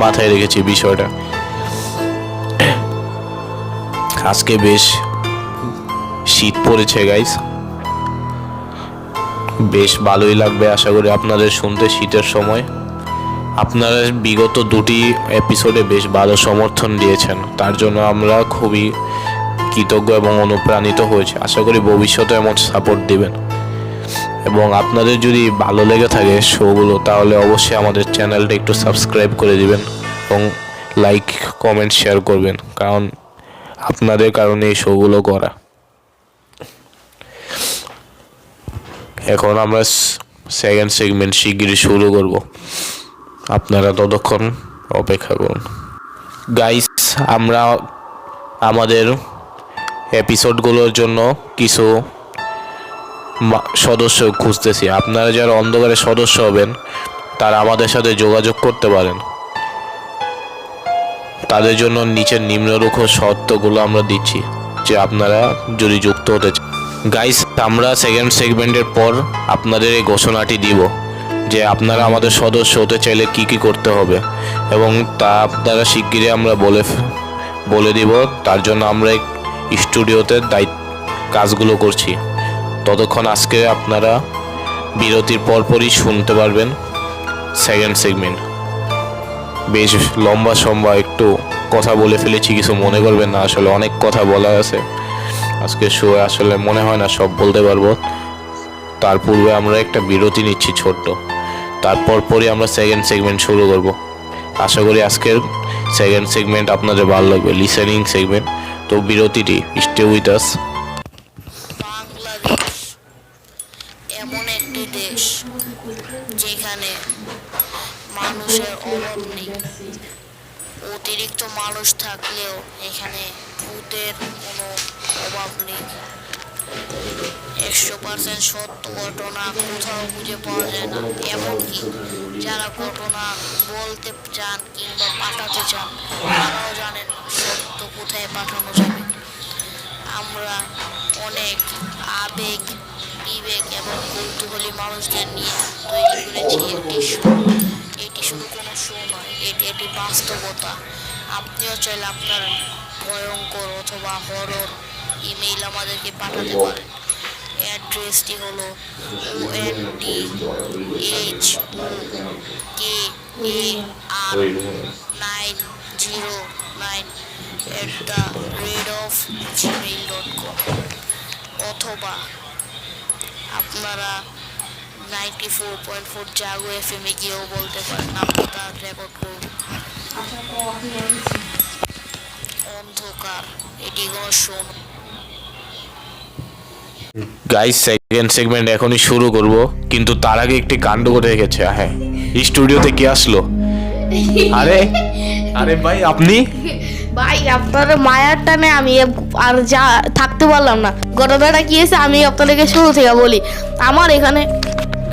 মাথায় রেখেছি বিষয়টা। আজকে বেশ শীত পড়েছে গাইস, বেশ ভালোই লাগবে আশা করি আপনাদের শুনতে শীতের সময়। আপনারা বিগত 2টি এপিসোডে বেশ ভালো সমর্থন দিয়েছেন, তার জন্য আমরা খুবই কৃতজ্ঞ এবং অনুপ্রাণিত হয়েছে। আশা করি ভবিষ্যতে এমন সাপোর্ট দিবেন, এবং আপনাদের যদি ভালো লেগে থাকে শোগুলো তাহলে অবশ্যই আমাদের চ্যানেলটা একটু সাবস্ক্রাইব করে দিবেন এবং লাইক কমেন্ট শেয়ার করবেন, কারণ আপনাদের কারণে এই শোগুলো করা। এখন আমরা সেকেন্ড সেগমেন্ট শিগগিরই শুরু করব, আপনারা ততক্ষণ অপেক্ষা করুন। গাইস, আমরা আমাদের এপিসোডগুলোর জন্য কিছু সদস্য খুঁজতেছি। আপনারা যারা অন্ধকারের সদস্য হবেন তারা আমাদের সাথে যোগাযোগ করতে পারেন। তাদের জন্য নিচের নিম্নরূপ শর্তগুলো আমরা দিচ্ছি, যে আপনারা যদি যুক্ত হতে চান। গাইস, আমরা সেকেন্ড সেগমেন্টের পর আপনাদের এই ঘোষণাটি দিব যে আপনারা আমাদের সদস্য হতে চাইলে কি কি করতে হবে, এবং তা আপনারা শিগগিরই আমরা বলে দিব। তার জন্য আমরা স্টুডিওতে কাজগুলো করছি। ততক্ষণ আজকে আপনারা বিরতির পরপরই শুনতে পারবেন সেকেন্ড সেগমেন্ট। বেশ লম্বা একটু কথা বলে ফেলেছি, কিছু মনে করবেন না, আসলে অনেক কথা বলা আছে আজকে শো, আসলে মনে হয় না সব বলতে পারবো। তার পূর্বে আমরা একটা বিরতি নিচ্ছি ছোট্ট, তারপর পরই আমরা সেকেন্ড সেগমেন্ট শুরু করব। আশা করি আজকের সেকেন্ড সেগমেন্ট আপনাদের ভালো লাগবে, লিসেনিং সেগমেন্ট। তো বিরতিটি, স্টে উইথ আস। বাংলাদেশ এমন একটি দেশ যেখানে মানুষের অভাব নেই। অতিরিক্ত মানুষ থাকলেও এখানে ভূতের কোনো অভাব নেই। 100% সত্য ঘটনা কোথাও খুঁজে পাওয়া যায় না। এমনকি যারা ঘটনা বলতে চান কিংবা পাঠাতে চান তারাও জানেন না সত্য কোথায় পাঠানো যাবে। আমরা অনেক আবেগ, বিবেক এবং কৌতূহলী মানুষদের নিয়ে তৈরি করেছি একটি শো। এটি শুধু কোনো শো নয়, এটি একটি বাস্তবতা। আপনিও চাইলে আপনার ভয়ঙ্কর অথবা হরর ইমেইল আমাদেরকে পাঠাতে পারেন। অ্যাড্রেসটি হলো ondhar909@gmail.com, অথবা আপনারা 94.4 জাগো FM এ গিয়েও বলতে পারেন, আমরা তার রেকর্ড করব। অন্ধকার এটি কোনো শো নয়। গাইস, সেকেন্ড সেগমেন্ট এখনই শুরু করব, কিন্তু তার আগে একটি কাণ্ড ঘটে গেছে। হ্যাঁ, স্টুডিওতে কে আসলো? আরে ভাই, আপনি? ভাই, আপনার মায়ার টানে আমি আর যা থাকতে পারলাম না। ঘটনাটা কি হয়েছে আমি আপনাদেরকে শুরু থেকে বলি। আমার এখানে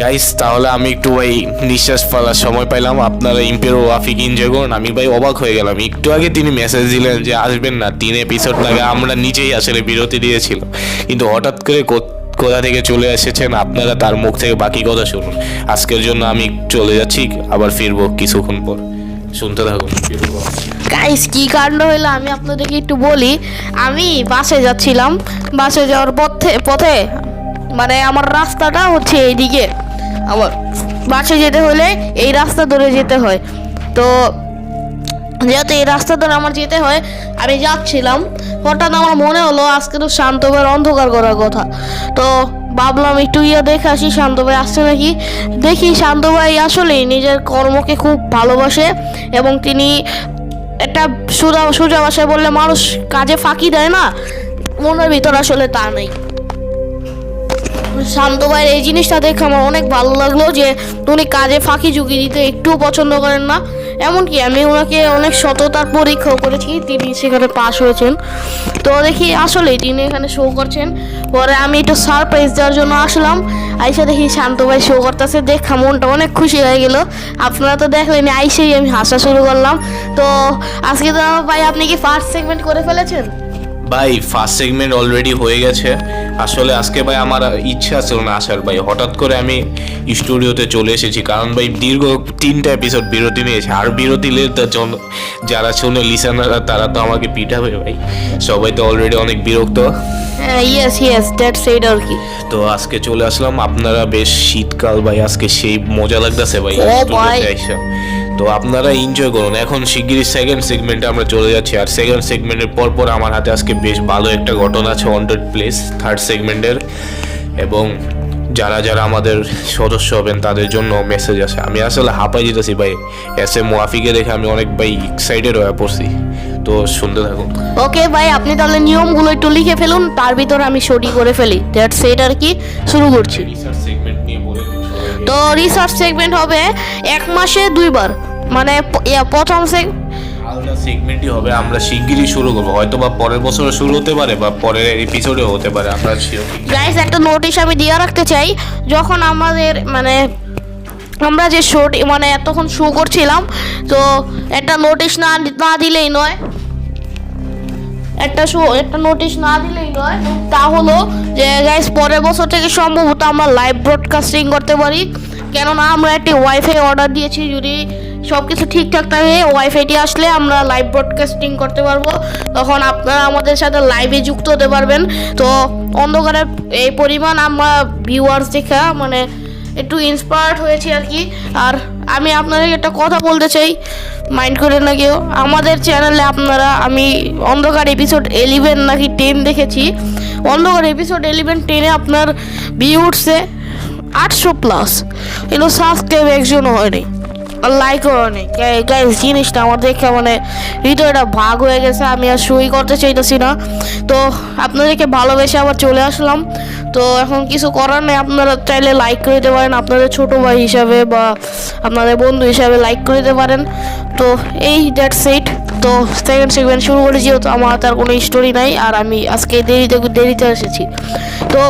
গাইস, তাহলে আমি একটু ভাই নিঃশ্বাস ফেলার সময় পাইলাম। আপনারা ইম্পেরো ওয়াফিক এনজয় করুন। আমি ভাই অবাক হয়ে গেলাম, একটু আগে তিনি মেসেজ দিলেন যে আসবেন না, 3 এপিসোড আগে আমরা নিজেই আসলে বিরতি দিয়েছিল, কিন্তু হঠাৎ করে কোথা থেকে চলে এসেছেন আপনারা, তার মুখ থেকে বাকি কথা শুনুন। আজকের জন্য আমি চলে যাচ্ছি, আবার ফিরবো কিছুক্ষণ পর, শুনতে থাকুন। গাইস, কি কাণ্ড হলো আমি আপনাদেরকে একটু বলি। আমি বাসে যাচ্ছিলাম, বাসে যাওয়ার পথে মানে আমার রাস্তাটা হচ্ছে এইদিকে। আমার বাসে যেতে হলে এই রাস্তা ধরে যেতে হয়। তো যেহেতু এই রাস্তা ধরে আমার যেতে হয়, আমি যাচ্ছিলাম, হঠাৎ আমার মনে হলো আজকে তো শান্ত ভাইয়ের অন্ধকার করার কথা। তো ভাবলাম একটু দেখে আসি শান্ত ভাই আসছে নাকি। দেখি শান্ত ভাই আসলেই নিজের কর্মকে খুব ভালোবাসে, এবং তিনি একটা সোজা ভাষায় বললে মানুষ কাজে ফাঁকি দেয় না, মনের ভিতর আসলে তা নেই। শান্ত ভাইয়ের এই জিনিসটা দেখে আমার অনেক ভালো লাগলো যে উনি কাজে ফাঁকি ঝুঁকি দিতে একটু পছন্দ করেন না। এমনকি আমি ওনাকে অনেক সততার পরীক্ষাও করেছি, তিনি সেখানে পাশ হয়েছেন। তো দেখি আসলেই তিনি এখানে শো করছেন। পরে আমি একটু সারপ্রাইজ দেওয়ার জন্য আসলাম, আইসা দেখি শান্ত ভাই শো করতেছে, দেখা মনটা অনেক খুশি হয়ে গেল। আপনারা তো দেখলেন, আইসেই আমি হাসা শুরু করলাম। তো আজকে তো ভাই আপনি কি ফার্স্ট সেগমেন্ট করে ফেলেছেন? ভাই, ফার্স্ট সেগমেন্ট অলরেডি হয়ে গেছে, আসলে আজকে ভাই আমার ইচ্ছা ছিল না আসার ভাই, হঠাৎ করে আমি স্টুডিওতে চলে এসেছি, কারণ ভাই দীর্ঘ 3টা এপিসোড বিরতি নিয়েছে, আর বিরতি নিলে যারা শুনে লিসেনাররা তারা তো আমাকে পিটাবে ভাই, সবাই তো অলরেডি অনেক বিরক্ত। ইয়েস দ্যাটস ইট আর কি। তো আজকে চলে আসলাম, আপনারা বেশ শীতকাল ভাই, আজকে সেই মজা লাগতেছে ভাই ও ভাই। স্টুডিওতে আইসা। তো আপনারা এনজয় করুন। এখন শিগগিরই সেকেন্ড সেগমেন্টে আমরা চলে যাচ্ছি, আর সেকেন্ড সেগমেন্টের পর আমার হাতে আজকে বেশ ভালো একটা ঘটনা আছে ওয়ান্টেড প্লেস থার্ড সেগমেন্টের, এবং যারা যারা আমাদের সদস্য হবেন তাদের জন্য মেসেজ আছে। আমি আসলে হাঁপাই যেতেছি ভাই, SM ওয়াফিকে দেখে আমি অনেক ভাই এক্সাইটেড হয়ে পড়ছি, তো শুনতে থাকুন। ওকে ভাই, আপনি তাহলে নিয়মগুলো একটু লিখে ফেলুন, তার ভিতর আমি সরি করে ফেলি। দ্যাটস ইট আর কি, শুরু করছি। রিসার্চ সেগমেন্ট নিয়ে বলে দিন সবাইকে। তো রিসার্চ সেগমেন্ট হবে 1 মাসে 2 বার, মানে প্রথম আলাদা সেগমেন্টই হবে, আমরা শিগগিরই শুরু করবো, হয়তো বা পরের বছরে শুরু হতে পারে বা পরের এপিসোডেও হতে পারে, আমরা শিওর। গাইস একটা নোটিশ আমি দিয়ে রাখতে চাই, যখন আমাদের মানে আমরা যে শো মানে এতক্ষণ শো করছিলাম, তো একটা নোটিশ না দিলেই নয়, একটা নোটিশ না দিলেই নয়, তা হলো যে গাইস পরের বছর থেকে সম্ভবত আমরা লাইভ ব্রডকাস্টিং করতে পারি, কেননা আমরা একটি ওয়াইফাই অর্ডার দিয়েছি। যদি সব কিছু ঠিকঠাক থাকে, ওয়াইফাইটি আসলে আমরা লাইভ ব্রডকাস্টিং করতে পারবো, তখন আপনারা আমাদের সাথে লাইভে যুক্ত হতে পারবেন। তো অন্ধকারের এই পরিমাণ আমরা ভিউয়ার্স দেখা মানে একটু ইন্সপায়ার্ড হয়েছি আর কি। আর আমি আপনাদের একটা কথা বলতে চাই, মাইন্ড করে না কেউ, আমাদের চ্যানেলে আমি অন্ধকার এপিসোড 11 নাকি 10 দেখেছি, অন্ধকার এপিসোড 11-10-এ আপনার ভিউ উঠছে 800+, কিন্তু সাবস্ক্রাইব একজনও হয়নি, লাইকও হয়নি। গাইস জিনিসটা আমার দেখে মানে হৃদয়টা ভাগ হয়ে গেছে, আমি আর সই করতে চাইতেছি না। তো আপনাদেরকে ভালোবেসে আবার চলে আসলাম, তো এখন কিছু করার নেই, আপনারা চাইলে লাইক করে দিতে পারেন, আপনাদের ছোট ভাই হিসাবে বা আপনাদের বন্ধু হিসাবে লাইক করে দিতে পারেন। তো এই দ্যাটস ইট। তো সেকেন্ড সেগমেন্ট শুরু করে, যেহেতু আমার তার কোনো স্টোরি নাই, আর আমি আজকে দেরিতে এসেছি, তো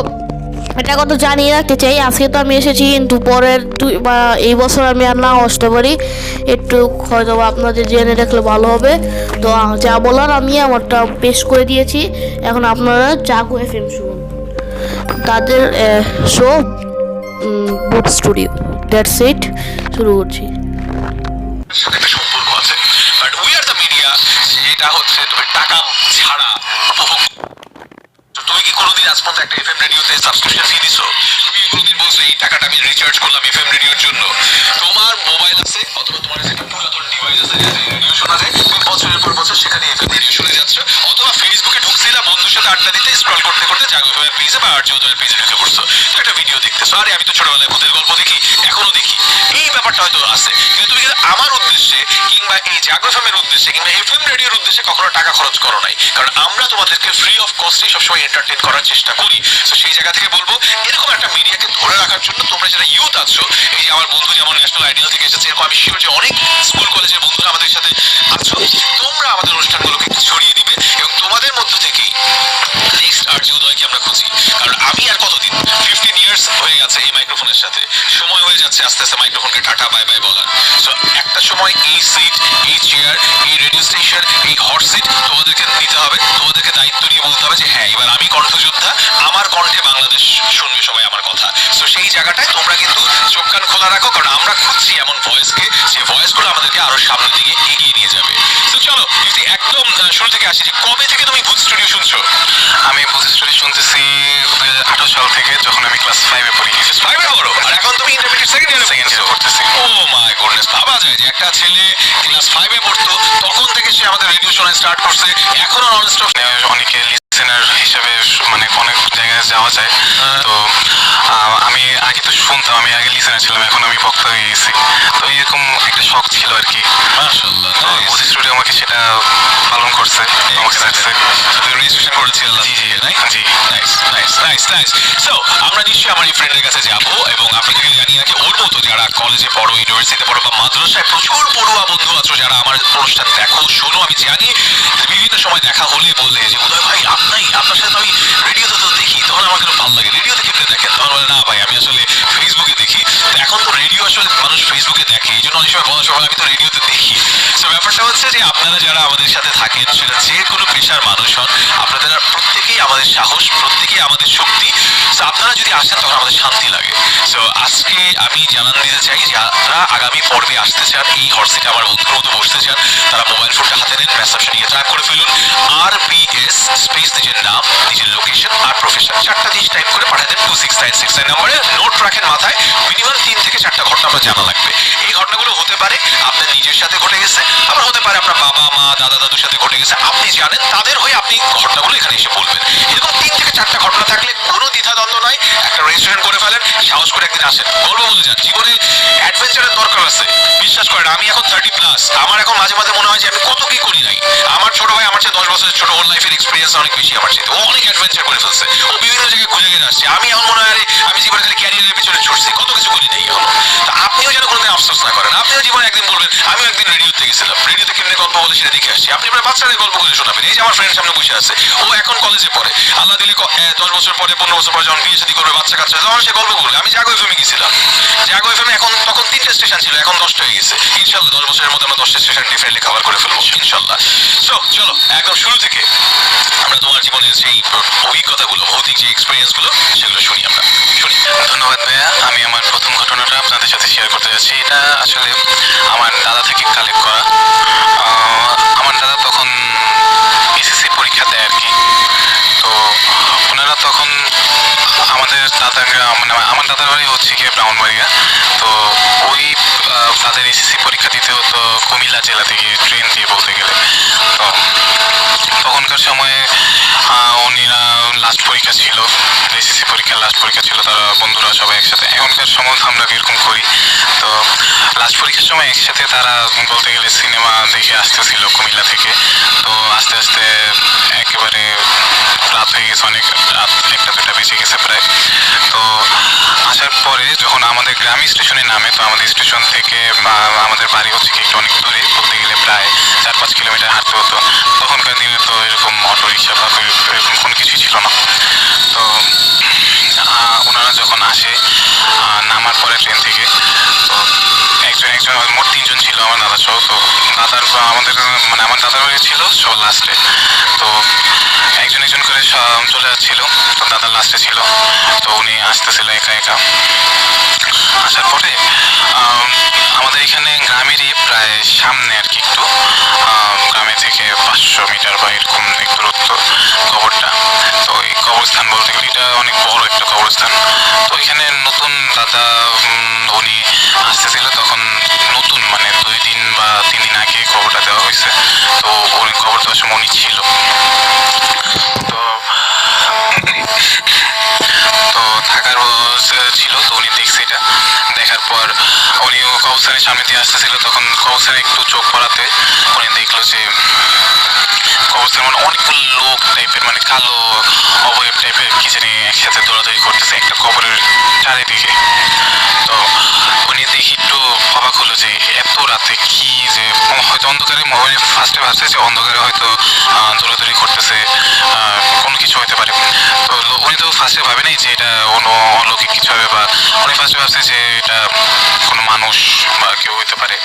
এটা কথা জানিয়ে রাখতে চাই। আজকে তো আমি এসেছি, কিন্তু পরের বা এই বছর আমি আর নাও আসতে পারি, একটু হয়তো আপনাদের জেনে রাখলে ভালো হবে। তো যা বলার আমি আমারটা পেশ করে দিয়েছি, এখন আপনারা জাগো FM শুনুন, তাদের show boot studio. That's it, শুরু করছি। একটা সম্পর্ক আছে, but we are the media, যেটা হচ্ছে তুমি টাকা ছাড়া উপভোগ। তুমি কি কোনোদিন আজ পর্যন্ত একটা FM রেডিওতে সাবস্ক্রিপশন ফি দিছো? তুমি কোনোদিন বলছো এই টাকাটা আমি রিচার্জ করলাম FM রেডিওর জন্য? তোমার মোবাইল আছে অথবা তোমার কাছে একটা পুরাতন ডিভাইস আছে যেটা রেডিও শোনা যায়, তুমি বছরের পর বছর সেখানে FM রেডিও শুনে যাচ্ছ, অথবা ফেসবুকে ঢুকছিলা বন্ধুর সাথে আড্ডা দিতে, স্ক্রল করতে করতে জাগো FM পেজে বা আরজিও পেজে ঢুকে পড়ছো, একটা ভিডিও দেখতেছো, আরে আমি তো ছোটবেলায় ভূতের গল্প দেখি, এখনো দেখি, এই ব্যাপারটা হয়তো আছে, কিন্তু তুমি কিন্তু আমার উদ্দেশ্যে কিংবা এই জাগো FM এর উদ্দেশ্যে কিংবা FM রেডিওর উদ্দেশ্যে কখনো টাকা খরচ করো নাই, কারণ আমরা তোমাদেরকে ফ্রি অফ কস্টে সবসময় এন্টারটেইন করার চেষ্টা করি। তো সেই জায়গা থেকে বলবো, এরকম একটা মিডিয়াকে ধরে রাখার জন্য তোমরা যারা ইউথ আছো, এই যে আমার বন্ধু যেমন ন্যাশনাল আইডিয়াল থেকে এসেছে, এরকম আমি শিওর যে অনেক স্কুল কলেজের বন্ধুরা আমাদের সাথে আছো, তোমরা আমাদের অনুষ্ঠানগুলোকে একটু ছড়িয়ে দিবে, এবং তোমাদের মধ্য থেকেই নেক্সট আরজি উদয়কে আমরা খুঁজি। কারণ আমি আর কতদিন, 15 ইয়ার্স হয়ে গেছে এই মাইক্রোফোনের সাথে, সময় হয়ে যাচ্ছে আস্তে আস্তে মাইক্রোফোনকে টাটা বাই বাই বলার। সো একটা সময় এই সিট, এই চেয়ার, এই রেডিও স্টেশন, এই হট সিট তোমাদেরকে নিতে হবে, তোমাদেরকে দায়িত্ব নিয়ে বলতে হবে যে হ্যাঁ এবার আমি কণ্ঠযোদ্ধা, আমার কণ্ঠে বাংলাদেশ শুনবে সবাই আমার কথা। সো সেই জায়গাটায় তোমরা কিন্তু চোখ কান খোলা রাখো, কারণ আমরা খুঁজছি এমন ভয়েসকে, যে ভয়েসগুলো আমাদেরকে আরো সামনের দিকে এগিয়ে নিয়ে যাবে। তো চলো যদি একদম শুরু থেকে আসি, যে কবে থেকে তুমি ভূত স্টুডিও শুনছো? আমি ভূত স্টুডিও শুনতেছি 2018 সাল থেকে, যখন আমি ক্লাস 5-এ পড়ি। 5-এ পড়ো, আর এখন তুমি ইন্টারমিডিয়েট সেকেন্ড ইয়ারে পড়তেছি। ও মাই গডনেস, ভাবা যায় যে একটা ছেলে ক্লাস 5-এ পড়তো, তখন থেকে সে আমাদের রেডিও শোনা স্টার্ট করছে, এখনো ননস্টপ। অনেকে লিসেনার হিসেবে মানে অনেক জায়গায় যাওয়া যায়, তো আমি আগে তো শুনতাম, আমি আগে লিসেনার ছিলাম, এখন আমি বক্তা হয়ে গেছি, তো এরকম একটা শখ ছিল আর কি। মাশাআল্লাহ, ভূত স্টুডিও আমাকে সেটা পালন করছে, আমাকে রাখছে। তুমি রেজিস্ট্রেশন করেছিল? জি জি, জি, nice nice nice nice. So আমরা নিশ্চয়ই আমার এই ফ্রেন্ডের কাছে যাবো, এবং আপনাদেরকে জানিয়ে রাখি, ওর মতো যারা কলেজে পড়ো, ইউনিভার্সিটিতে পড়ো বা মাদ্রাসায় প্রচুর পড়ুয়া বন্ধু আছো যারা আমার অনুষ্ঠান দেখো, শোনো, আমি জানি বিভিন্ন সময় দেখা হলে বলে যে উদয় ভাই আপনার সাথে আমি রেডিওতে তো দেখি, তখন আমার কিন্তু ভালো লাগে, রেডিওতে কেমনে দেখেন? তখন বলে না ভাই আমি আসলে ফেসবুকে দেখি। তো এখন তো রেডিও আসলে মানুষ ফেসবুকে দেখে, এই জন্য অনেক সময় বলা সবাই আমি তো রেডিওতে দেখি। তো ব্যাপারটা হচ্ছে যে আপনারা যারা আমাদের সাথে থাকেন, সেটা যে কোনো পেশার মানুষ হন, আপনারা প্রত্যেকেই আমাদের সাহস, প্রত্যেকেই আমাদের শক্তি। তো আপনারা যদি আসেন তখন আমাদের শান্তি লাগে। তো আজকে আমি জানান দিতে চাই, যারা আগামী পর্বে আসতে চান, এই হট সিটে আমার বন্ধুর মতো বসতে চান, তারা মোবাইল ফোনটা হাতে নেন, রেসেপশনে গিয়ে ট্র্যাক করে ফেলুন RPS স্পেস নিজের নাম, নিজের লোকেশন আর প্রফেশন, 4টা জিনিস টাইপ করে পাঠিয়ে দেন 26969 নম্বরে। নোট রাখেন মাথায়, মিনিমাম 3 থেকে 4টা ঘটনা আপনার জানা লাগবে। এই ঘটনাগুলো হতে পারে আপনার নিজের সাথে ঘটে গেছে, আবার হতে পারে আপনার বাবা মা দাদা দাদুর সাথে ঘটে গেছে, আপনি জানেন, তাদের হয়ে আপনি ঘটনাগুলো এখানে এসে বলবেন। এরকম 3 থেকে 4টা ঘটনা থাকলে কোনো দ্বিধাদ্বন্দ্ব নাই, একটা রেজিস্ট্রেশন করে ফেলেন, সাহস করে একদিন আসেন, গল্প বলে যান। জীবনে অ্যাডভেঞ্চারের দরকার আছে। বিশ্বাস করেন, আমি এখন 30+, আমার এখন মাঝে মাঝে মনে হয় যে আমি কত কি করি নাই। আমার ছোট ভাই আমার চেয়ে 10 বছরের ছোট, ওর লাইফের এক্সপিরিয়েন্স অনেক বেশি আমার চেয়ে, ও অনেক অ্যাডভেঞ্চার করে ফেলছে, ও বিভিন্ন জায়গায় ঘুরে ঘুরে আসছে। আমি এখন মনে হয় আরে আমি জীবনে খালি ক্যারিয়ারের পিছনে ছুটছি, কত কিছু করি নাই এখনো। তো আপনিও যেন কোনোদিন আফসোস না করেন, আপনিও জীবনে একদিন বলবেন আমিও একদিন রেডিওতে গেছিলাম, রেডিওতে কেমনে গল্প বলে সেটা দেখে আসছি। আপনি আপনার বাচ্চাদের গল্প করে শোনাবেন। এই যে আমার ফ্রেন্ড সামনে বসে আছে, ও এখন কলেজে পড়ে, আল্লাহ দিলে 10 বছর পরে 15 বছর পরে যখন বিয়ে শাদী করবে, বাচ্চা কাচ্চা, তখন সে গল্প করবে আমি জাগো এফএমে গেছিলাম। জাগো এফএমে এখন তখন 3টা স্টেশন ছিল, এখন 10টা হয়ে গেছে। ইনশাল্লাহ 10 বছরের মধ্যে আমরা 10টা স্টেশন ডিফারেন্টলি কভার করে ফেলবো ইনশাল্লাহ। সো চলো একদম শুরু থেকে আমরা তোমার জীবনের সেই অভিজ্ঞতাগুলো, ভৌতিক যে এক্সপিরিয়েন্সগুলো, সেগুলো শুনি আমরা। শুনি। ধন্যবাদ ভাইয়া। আমি আমার প্রথম ঘটনাটা আপনাদের সাথে শেয়ার করতে যাচ্ছি। এটা আসলে আমার দাদা থেকে কালেক্ট করা। আমার দাদা তখন এসএসসি পরীক্ষা দেয় আর কি। তো ওনারা তখন আমাদের দাদাকে, মানে আমার দাদার বাড়ি হচ্ছে গিয়ে ব্রাহ্মণবাড়িয়া। তো ওই তাদের এসএসসি পরীক্ষা দিতে হতো কুমিল্লা জেলা থেকে ট্রেন দিয়ে বলতে গেলে। তো তখনকার সময়ে উনিরা লাস্ট পরীক্ষা ছিল, এসএসসি পরীক্ষার লাস্ট পরীক্ষা ছিল, তারা বন্ধুরা সবাই একসাথে। এখনকার সময় আমরা এরকম করি। তো লাস্ট পরীক্ষার সময় একসাথে তারা বলতে গেলে সিনেমা দেখে আসতেছিল কুমিল্লা থেকে। তো আস্তে আস্তে একেবারে রাত হয়ে গেছে, অনেক রাত, 1টা 2টা বেজে গেছে প্রায়। তো আসার পরে যখন আমাদের গ্রামে স্টেশনে নামে, তো আমাদের স্টেশন থেকে আমাদের বাড়ি হচ্ছে কি একটু অনেক দূরে, বলতে গেলে প্রায় 4-5 কিলোমিটার হাঁটতে হতো। তখনকার দিনে তো এরকম অটো রিক্সা বা এরকম কোনো কিছুই ছিল না। তো ওনারা যখন আসে নামার পরে ট্রেন থেকে, তো একজন মোট 3জন ছিল আমার দাদা সহ। তো দাদার আমাদের মানে আমার দাদার বাড়ি ছিল সবার লাস্টে। তো একজন করে চলে যাচ্ছিল, তো দাদা লাস্টে ছিল। তো উনি আসতেছিল একা একা। আসার পরে আমাদের এখানে গ্রামেরই প্রায় সামনে আর কি, একটু গ্রামে থেকে 500 মিটার বা এরকম এক দূরত্ব কবরটা। তো এই কবরস্থান বলতে গেলে এটা অনেক বড় একটা কবরস্থান। তো এখানে নতুন দাদা উনি আসতেছিল তখন, নতুন মানে 2 দিন বা 3 দিন আগে খবরটা দেওয়া হয়েছে। তো উনি খবর দেওয়ার সময় উনি ছিল। তো থাকার ছিল। তো উনি দেখছে এটা, দেখার পর উনি কবরস্থানের সামনে দিয়ে আসতেছিল। তখন কবরস্থানে একটু চোখ পড়াতে উনি দেখলো যে কবরস্থান মানে অনেকগুলো লোক টাইপের, মানে কালো অবয়ব টাইপের কি জানি একসাথে দৌড়াদৌড়ি করতেছে একটা কবরের চারিদিকে। তো উনি দেখি একটু অবাক হলো যে এত রাতে কি, যে হয়তো অন্ধকারে, মোবাইলে ফার্স্টে ভাবছে যে অন্ধকারে হয়তো দৌড়াদৌড়ি করতেছে, কোনো কিছু হতে পারে। তো উনি তো ফার্স্টে ভাবে নাই যে এটা কোনো অলৌকিক কিছু হবে, বা উনি ফার্স্টে ভাবছে যে এটা কোনো মানুষ বা কেউ হতে পারে।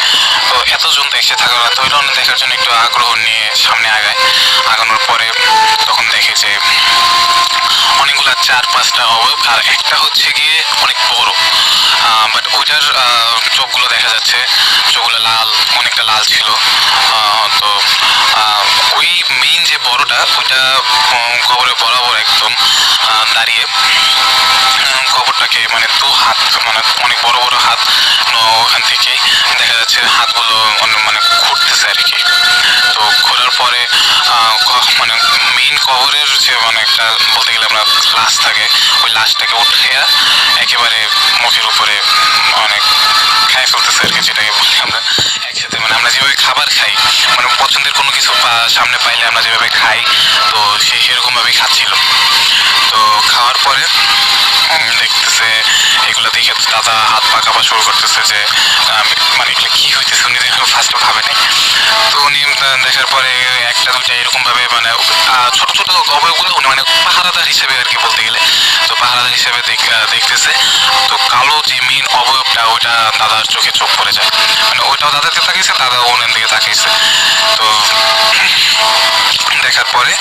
তো এতজন তো একসাথে থাকা, তো এটা দেখার জন্য একটু আগ্রহ নিয়ে সামনে আগানোর পরে তখন দেখে যে অনেকগুলা 4-5টা অবয়ব, আর একটা হচ্ছে গিয়ে অনেক বড়, বাট ওইটার চোখগুলো দেখা যাচ্ছে, চোখগুলো লাল, অনেকটা লাল ছিল। তো ওই মেইন যে বড়টা, ওইটা কবরের বরাবর একদম দাঁড়িয়ে কবরটাকে মানে 2 হাত, মানে অনেক বড় বড় হাত, ওখান থেকে দেখা যাচ্ছে হাতগুলো মানে ঘুরতেছে আর কি। তো ঘোরার পরে মানে মেইন কবরের যে মানে একটা বলতে গেলে আমরা লাশ থাকে, ওই লাশটাকে উঠে একেবারে মুখের উপরে অনেক খাই ফেলতেছে আর কি, যেটাকে বলি আমরা একসাথে, মানে আমরা যেভাবে খাবার খাই, মানে পছন্দের কোনো কিছু সামনে পাইলে আমরা যেভাবে খাই, তো সে সেরকম ভাবেই খাচ্ছিল। তো খাওয়ার পরে দেখতেছে এগুলো দেখে দাদা হাত পা কাঁপা শুরু করতেছে যে মানে এগুলো কি হইতেছে, উনি ফার্স্টে ভাবে নাই। তো উনি দেখার পরে 1টা 2টা এরকম ভাবে মানে ছোট ছোট অবয়বগুলো উনি মানে পাহারাদার হিসেবে আর কি বলতে গেলে, তো পাহারাদার হিসেবে দেখতেছে। তো কালো যে মেইন অবয়বটা, ওইটা দাদার চোখে চোখ পড়ে যায়, মানে ওইটাও দাদার দিকে তাকিয়েছে, দাদা ওনার দিকে তাকিয়েছে। তো দেখার পরে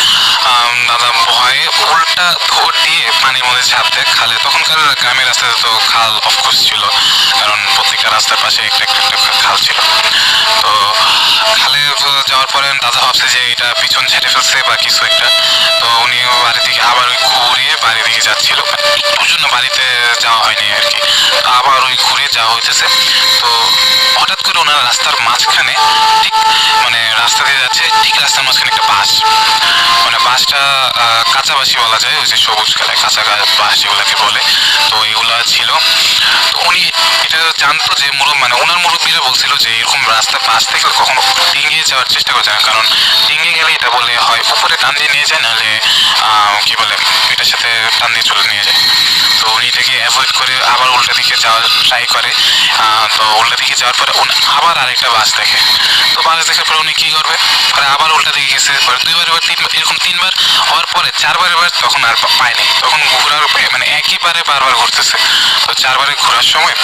দাদা ভয়ে উল্টা দৌড় দিয়ে পানির মধ্যে ঝাঁপ দেয় খালে। তখনকার গ্রামের রাস্তাতে তো খাল অফকোর্স ছিল, কারণ প্রত্যেকটা রাস্তার পাশে একটা একটা একটা খাল ছিল। তো খালে যাওয়ার পরে দাদা ভাবছে যে এটা পিছন ঝেড়ে ফেলছে বা কিছু একটা। তো উনি বাড়ি থেকে আবার ওই ঘুরিয়ে বাড়ি দিকে যাচ্ছিল, একটুর জন্য বাড়িতে যাওয়া হয়নি আর কি। তো আবার ওই ঘুরে যাওয়া হইতেছে। তো হঠাৎ করে ওনার রাস্তার মাঝখানে ঠিক মানে রাস্তা দিয়ে যাচ্ছে, ঠিক রাস্তার মাঝখানে একটা বাস, মানে বাসটা কাঁচা বাসি বলা যায়, ওই যে সবুজ কালার কাঁচা বাস যেগুলাকে বলে, তো এগুলা ছিল। তো উনি এটা জানতো যে মানে ওনার মুরব্বীরা বলছিল যে এরকম রাস্তা বাস থেকে কখনো ডিঙিয়ে যাওয়ার চেষ্টা করছে না, কারণ ডিঙিয়ে গেলে এটা বলে হয় উপরে টান দিয়ে নিয়ে যায়, নাহলে কি বলে এটার সাথে টান দিয়ে চলে নিয়ে যায়। তো উনি এটাকে অ্যাভয়েড করে আবার উল্টা দিকে যাওয়ার ট্রাই করে। তো উল্টা দিকে যাওয়ার পরে উনি আবার আরেকটা বাস দেখে। তো বাস দেখার পরে উনি কি করবে, পরে আবার উল্টা দিকে গেছে, পরে দুইবার, এবার তিনবার, এরকম তিনবার হওয়ার পরে চারবার এবার তখন আর পায়নি, তখন ঘোরার মানে একই পারে বারবার ঘুরতেছে। তো চারবারে ঘোরার সময়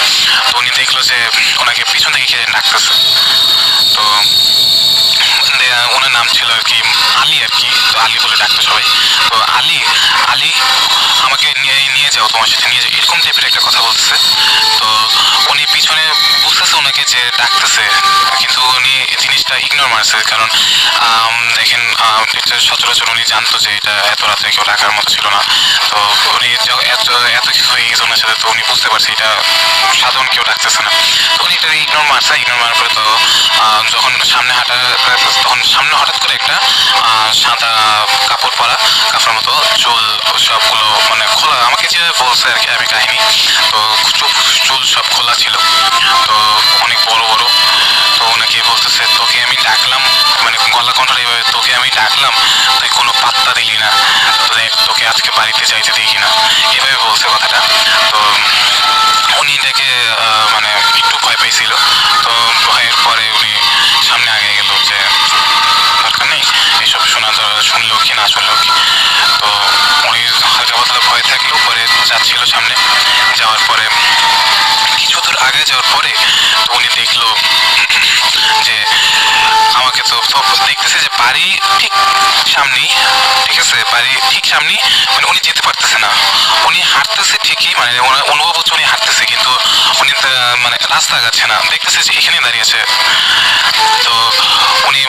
তো উনি দেখলো যে ওনাকে পিছন থেকে কে ডাকতেছে। তো ওনার নাম ছিল আর কি আলী আর কি, তো আলী বলে ডাকতো সবাই। তো আলী আলী আমাকে নিয়ে যাও, তোমার সাথে নিয়ে যাও, এরকম টাইপের একটা কথা বলতেছে। তো উনি পিছনে বুঝতেছে ওনাকে যে ডাকতেছে, কিন্তু উনি জিনিসটা ইগনোর মারছে, কারণ দেখেন এটা সচরাচর উনি জানতো যে এটা এত রাত্রে কেউ ডাকার মতো ছিল না। তো উনি এত কিছু হয়ে গেছে ওনার সাথে, তো উনি বুঝতে পারছে এটা সাধারণ কেউ ডাকতেছে না। তো উনি এটা ইগনোর মারছে, ইগনোর মারার পরে তো যখন সামনে হাঁটা, তখন সামনে হঠাৎ করে একটা সাদা কাপড় পরা কাপড়ের মতো চুল সবগুলো মানে খোলা, আমাকে যে বলছে আর কি আমি কাহিনী, তো চুল সব খোলা ছিল, তো অনেক বড় বড়। তো ওনাকে বলতেছে তোকে আমি ডাকলাম, মানে গলা কণ্ঠটা এইভাবে, তোকে আমি ডাকলাম তুই কোনো পাত্তা দিলি না, তো দেখ তোকে আজকে বাড়িতে যাইতে দেখি না, এভাবে বলছে কথাটা। তো উনি এটাকে মানে একটু ভয় পাইছিল। তো ভয়ের পরে উনি সামনে আগে গেল যে দরকার নেই এইসব শুনলো কি না শুনলো কি। তো উনি হালকা পাতলা ভয় থাকলেও পরে যাচ্ছিল সামনে। যাওয়ার পরে কিছু দূর আগে যাওয়ার পরে তো উনি দেখলো যে আমাকে তো দেখতেছে যে বাড়ি ঠিক সামনেই, ঠিক আছে, বাড়ি ঠিক সামনেই, মানে উনি যেতে পারতেছে না, উনি হাঁটতেছে ঠিকই, মানে ওনার অনুভব হচ্ছে উনি হাঁটতেছে, কিন্তু উনি মানে রাস্তা আগাচ্ছে না, দেখতেছে যে এখানে দাঁড়িয়ে আছে। তো উনি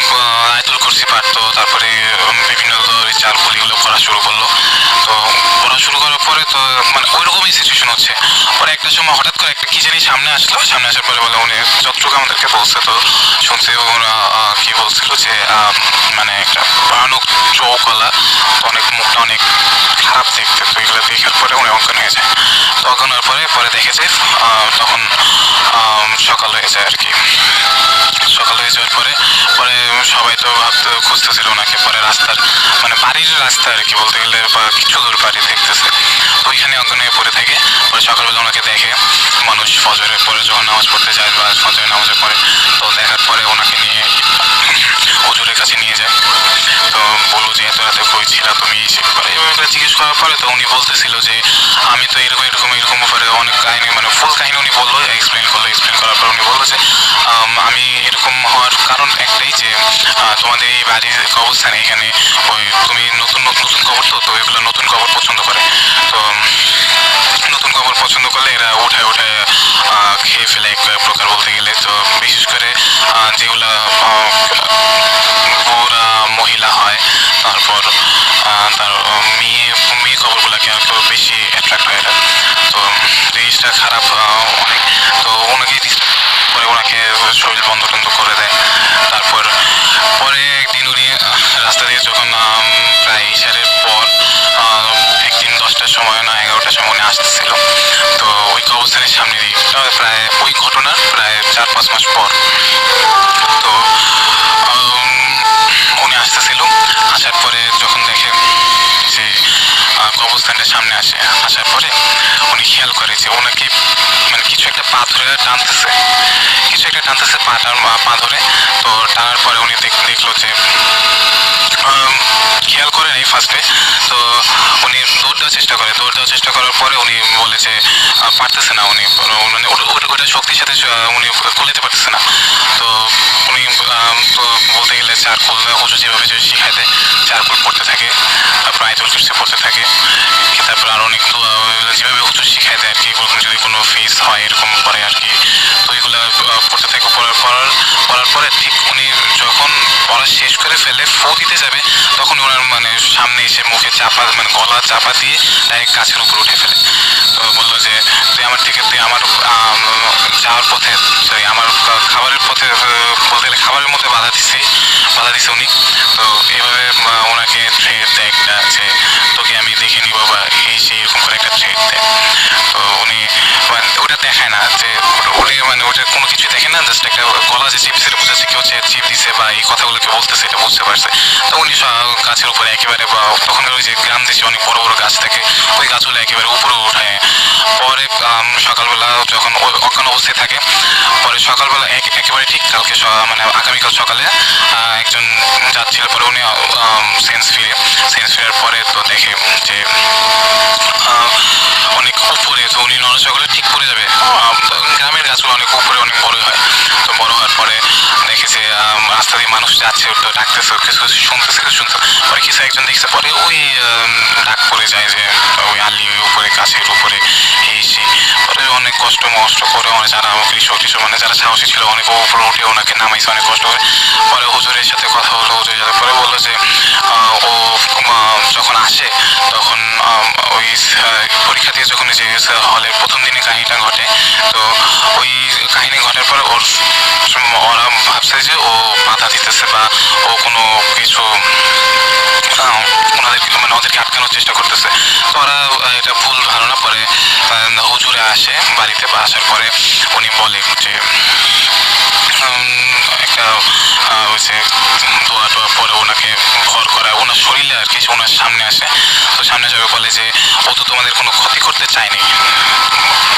আয়তুল কুরসি পারতো, তারপরে বিভিন্ন চাল গুলো করা শুরু করলো। তো পড়া শুরু করার পরে তো মানে ওইরকমই সিচুয়েশন হচ্ছে। পরে একটা সময় হঠাৎ করে একটা কি জানি সামনে আসলো, সামনে আসার পরে বলে উনি যতটুকু আমাদেরকে বলছে, তো শুনছে ওরা কি বলছিল যে মানে একটা ভয়ানক চৌকলা, অনেক মুখটা অনেক খারাপ দেখতে। তো এগুলো দেখার পরে উনি অজ্ঞান হয়ে যায়। তো অজ্ঞান হওয়ার পরে দেখে যে তখন সকাল হয়ে যায় আর কি। সকাল হয়ে যাওয়ার পরে সবাই তো ভাবতে খুঁজতেছিল ওনাকে, পরে রাস্তার মানে বাড়ির রাস্তা আর কি বলতে গেলে, বা কিছু দূর বাড়ি দেখতেছে, তো ওইখানে অজ্ঞান হয়ে পড়ে থাকে। পরে সকালবেলা ওনাকে দেখে মানুষ, ফজরের পরে যখন নামাজ পড়তে যায় বা ফজরের নামাজের পরে, তো দেখার পরে ওনাকে নিয়ে হুজুরের কাছে নিয়ে যায়। তো বললো যে এত রাতে কই ছিলা তুমি, এভাবে জিজ্ঞেস করার পরে তো উনি বলতেছিল যে আমি তো এরকম এরকম এরকম ব্যাপারে অনেক কাহিনী, মানে ফুল কাহিনী উনি বললো, এক্সপ্লেন করার পর উনি বললো যে আমি এরকম হওয়ার কারণ একটাই যে তোমাদের এই বাড়ির কবরস্থানে এখানে ওই তুমি নতুন কবর, তো এগুলো নতুন কবর পছন্দ করে। তো নতুন কবর পছন্দ করলে এরা উঠায় খেয়ে ফেলে এক প্রকার বলতে গেলে। তো বিশেষ করে যেগুলা বুড়া মহিলা হয়, তারপর তার মেয়ে কবরগুলাকে একটু বেশি অ্যাট্রাক্ট হয় এরা। তো জিনিসটা খারাপ অনেক। তো ওনাকে পরে ওনাকে শরীর বন্ধ করে দেয়। তারপর পরে একদিন উনি রাস্তা দিয়ে যখন প্রায় ইশারের পর একদিন 10টার সময় না 11টার সময় উনি আসতেছিল, তো ওই কবরস্থানের সামনে দিয়ে প্রায় ওই ঘটনার প্রায় 4-5 মাস পর, তো উনি আসতেছিল। আসার পরে যখন দেখে যে কবরস্থানের সামনে আসার পরে উনি খেয়াল করে যে ওনাকে মানে কিছু একটা পা ধরে টানতেছে, পা ধরে। তো টানার পরে উনি দেখলো যে খেয়াল করে নেই ফার্স্টে। তো উনি দৌড় দেওয়ার চেষ্টা করার পরে উনি বলে যে পারতেছে না, উনি মানে ওটা শক্তির সাথে উনি খুলেতে পারতেছে না। তো উনি তো বলতে গেলে চারকোল হুজুর যেভাবে যে শিখাই দেয় চারকোল পড়তে থাকে, তারপর আয়াতুল কুরসি পড়তে থাকে, তারপর আর অনেক দোয়া যেভাবে হুজুর শিখাই দেয় আর কি, এরকম যদি কোনো ফেস হয় এরকম পরে আর কি, তো এগুলো পড়তে থাকে। পড়ার পরে ঠিক উনি যখন পড়া শেষ করে ফেলে ফু দিতে যাবে, তখন ওনার মানে সামনে এসে মুখে চাপা মানে গলা চাপা দিয়ে ডাইরেক্ট গাছের উপর উঠে ফেলে। তো বললো যে তুই আমার যাওয়ার পথে সরি আমার খাবারের পথে বলতে গেলে খাবারের মধ্যে বাধা দিছে উনি। তো এইভাবে ওনাকে থ্রেট দেয় একটা, যে তোকে আমি দেখে নিবো বা এই সেই এরকম করে একটা থ্রেট দেয়। তো উনি মানে ওটা দেখায় না যে মানে ওটা কোনো কিছু দেখে না, জাস্ট একটা গলা যে চিপ দিছে বুঝাচ্ছে কেউ চিপ দিছে বা এই কথাগুলোকে বলতেছে এটা বুঝতে পারছে। তো উনি গাছের উপরে একেবারে বা তখন ওই যে গ্রাম দেশে অনেক বড় বড় গাছ থাকে, ওই গাছগুলো একেবারে উপরে উঠায়। পরে সকালবেলা যখন অজ্ঞান অবস্থায় থাকে, পরে সকালবেলা একেবারে ঠিক কালকে মানে আগামীকাল সকালে একজন যাচ্ছিল, পরে উনি সেন্স ফিরার পরে তো দেখে যে অনেক উপরে, তো উনি নড়াচড়া ঠিক পড়ে যাবে। গ্রামের গাছগুলো অনেক উপরে অনেক বড় হয়, তো বড় হওয়ার পরে দেখে যে রাস্তা দিয়ে মানুষ যাচ্ছে, ডাকতেছে, কিছু শুনতেছে পরে কিছু একজন দেখছে, পরে ওই ডাক পড়ে যায় যে ওই আলি উপরে গাছের উপরে এসে, পরে অনেক কষ্ট করে অনেক যারা কৃষক মানে যারা সাহসী ছিল অনেক উপরে উঠে ওনাকে নামাইছে অনেক কষ্ট করে। পরে হুজুরের সাথে কথা হলো, হুজুরের সাথে পরে বললো যে ও যখন আসে তখন ওই পরীক্ষা দিয়ে যখন যে হলের প্রথম দিনে কাহিনীটা ঘটে, তো ওই কাহিনী ঘটার পর ওরা ভাবছে যে ও বাধা দিতেছে বা ও কোনো কিছু ওদেরকে আটকানোর চেষ্টা করতেছে। তো ওরা এটা ভুল ধারণা। পরে হুজুরে আসে বাড়িতে, বা আসার পরে উনি বলে যে একটা ওই যে দোয়া টোয়া পরে ওনাকে ভর করা ওনার শরীরে আর কি, ওনার সামনে আসে। তো সামনে যাবে বলে যে ও তো তোমাদের কোনো ক্ষতি করতে চায়নি,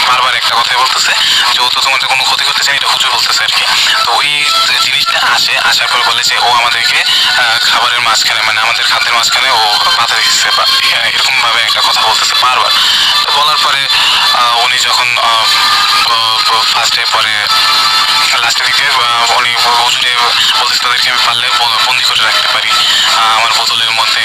বারবার একটা কথাই বলতেছে যে ও তো তোমাদের কোনো ক্ষতি করতে চায়নি, এটা হুজুর বলতেছে আর কি। তো ওই জিনিসটা আসার পর বলে যে ও আমাদেরকে খাবারের মাঝখানে মানে আমাদের খাদ্যের মাঝখানে ও বাধা দিচ্ছে বা এরকম ভাবে একটা কথা বলতেছে বারবার। তো বলার পরে উনি যখন ফার্স্টে পরে লাস্টের দিকে উনি হুজুরে বলতেছে তাদেরকে আমি পারলে বন্দি করে রাখতে পারি আমার বোতলের মধ্যে।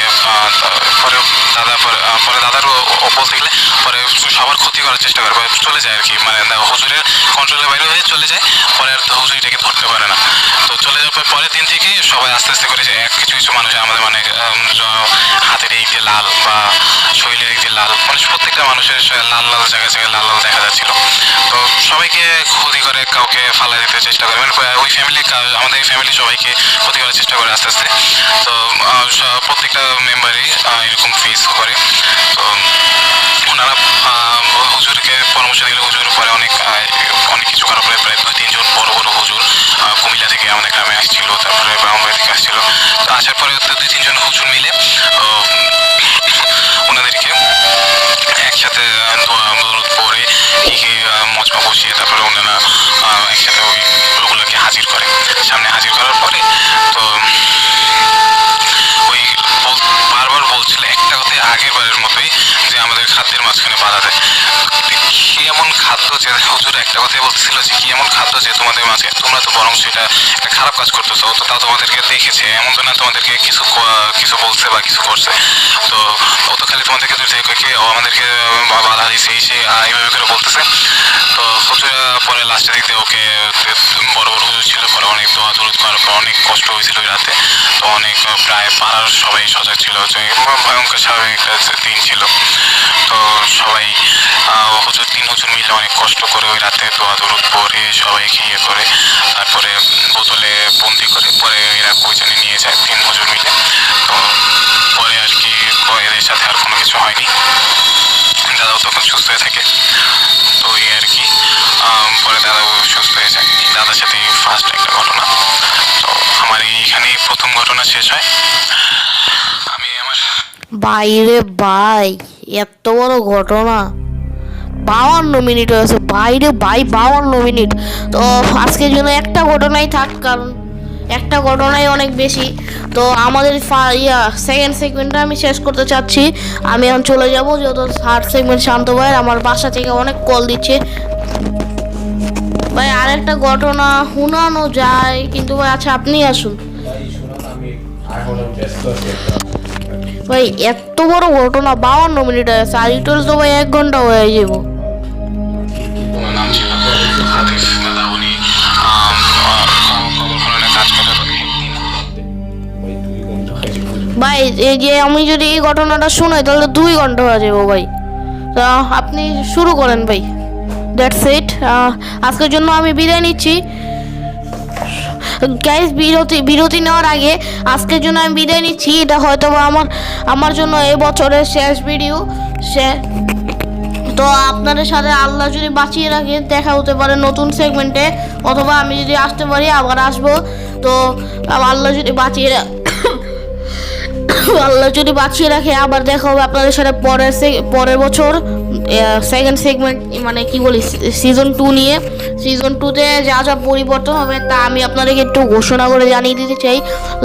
পরে দাদারও বলতে গেলে পরে সবার ক্ষতি করার চেষ্টা করে, চলে যায় আর কি, মানে হুজুরের কন্ট্রোলের বাইরে হয়ে চলে যায়। পরে আর হুজুর এটাকে ধরতে পারে না। তো চলে যাওয়ার পর পরের দিন থেকে সবাই আস্তে আস্তে করে কিছু মানুষ আমাদের মানে হাতের দিক দিয়ে লাল বা শরীরের দিক দিয়ে লাল, মানে প্রত্যেকটা মানুষের লাল জায়গায় লাল দেখা যাচ্ছিল। তো সবাইকে ক্ষতি করে, কাউকে ফালা দিতে চেষ্টা করে, মানে ওই আমাদের ফ্যামিলি সবাইকে ক্ষতি করার চেষ্টা করে আস্তে আস্তে। তো প্রত্যেকটা মেম্বারই এরকম ফেস করে। তো ওনারা হুজুরকে পরামর্শ দিলে হুজুর পরে অনেক কিছু করার পরে প্রায় 2-3 জন বড় হুজুর কুমিল্লা থেকে আমাদের গ্রামে আসছিল, তারপরে ব্রাহ্মণবাড়ি থেকে আসছিল। তো আসার পরে 2-3 জন হুজুর মিলে ওনাদেরকে একসাথে দরুদ পড়ে মজমা বসিয়ে তারপরে ওনারা একসাথে ওগুলোকে সামনে হাজির করার পরে তো ওই বারবার বলছিল একটা কথাই আগের বারের মতোই যে আমাদের খাদ্যের মাঝখানে বাধা দেয়। কি এমন খাদ্য যে হুজুর একটা কথাই বলতেছিল যে কি এমন খাদ্য যে তোমাদের মাঝে তোমরা তো বরং সেটা একটা খারাপ কাজ করতেছো, তো তা তোমাদেরকে দেখেছে, এমন তো না তোমাদেরকে কিছু বলছে বা কিছু করছে। তো ও তো খালি তোমাদেরকে আমাদেরকে বাধা দিছে এইভাবে করে বলতেছে। তো হুজুর পরে লাস্টের দিক দিয়ে ওকে বড় হুজুর ছিল, পরে অনেক দোয়া দরুদ করার পর অনেক কষ্ট হয়েছিল ওই রাতে। তো অনেক প্রায় পাড়ার সবাই সজাগ ছিল, ভয়ঙ্কর স্বাভাবিক একটা দিন ছিল। তো সবাই হুজুর 3 হুজুর মিলে অনেক কষ্ট করে ওই রাতে দোয়া দরুদ পড়ে সবাইকে করে তারপরে বোতলে বন্দি করে পরে এরা ওইখানে নিয়ে যায় 3 হুজুর মিলে। তো পরে আর কি এদের সাথে আর কোনো কিছু হয়নি, দাদাও তখন সুস্থ হয়ে থাকে। তো এই আর কি পরে দাদাও সুস্থ হয়ে যায়। দাদার সাথে ফার্স্ট একটা ঘটনা। তো আমার এইখানেই প্রথম ঘটনা শেষ হয়। আমি আমার বাইরে ভাই এত বড় ঘটনা, 52 মিনিট হয়েছে বাইরে ভাই, 52 মিনিট। তো আজকের জন্য একটা ঘটনাই থাক, কারণ একটা ঘটনাই অনেক বেশি। তো আমাদের সেকেন্ড সেগমেন্টটা আমি শেষ করতে চাচ্ছি। আমি এখন চলে যাবো, যেহেতু থার্ড সেগমেন্ট শান্ত ভাই আমার বাসা থেকে অনেক কল দিচ্ছে। ভাই আরেকটা ঘটনা শোনানো যায় কিন্তু ভাই আচ্ছা আপনি আসুন। ভাই শোনান, আমি ভাই এত বড় ঘটনা 52 মিনিট আছে, আর ইটল তো ভাই 1 ঘন্টা হয়ে যাব। ওনার নাম ছিল আতিফ দাদা, উনি খননের কাজ করতে ভাই এই যে আমি যদি এই ঘটনাটা শুনাই তাহলে 2 ঘন্টা হয়ে যাবো ভাই। তো আপনি শুরু করেন ভাই। That's it. আজকের জন্য আমি বিদায় নিচ্ছি গাইস। বিরতি নেওয়ার আগে আজকের জন্য আমি বিদায় নিচ্ছি। এটা হয়তো বা আমার জন্য এই বছরের শেষ ভিডিও। তো আপনাদের সাথে আল্লাহ যদি বাঁচিয়ে রাখে দেখা হতে পারে নতুন সেগমেন্টে, অথবা আমি যদি আসতে পারি আবার আসবো। তো আল্লাহ যদি বাঁচিয়ে রাখে আবার দেখা হবে আপনাদের সাথে পরের বছর সেকেন্ড সেগমেন্ট, মানে কি বলি, সিজন 2 নিয়ে। সিজন 2তে যা যা পরিবর্তন হবে তা আমি আপনাদেরকে একটু ঘোষণা করে জানিয়ে দিতে চাই।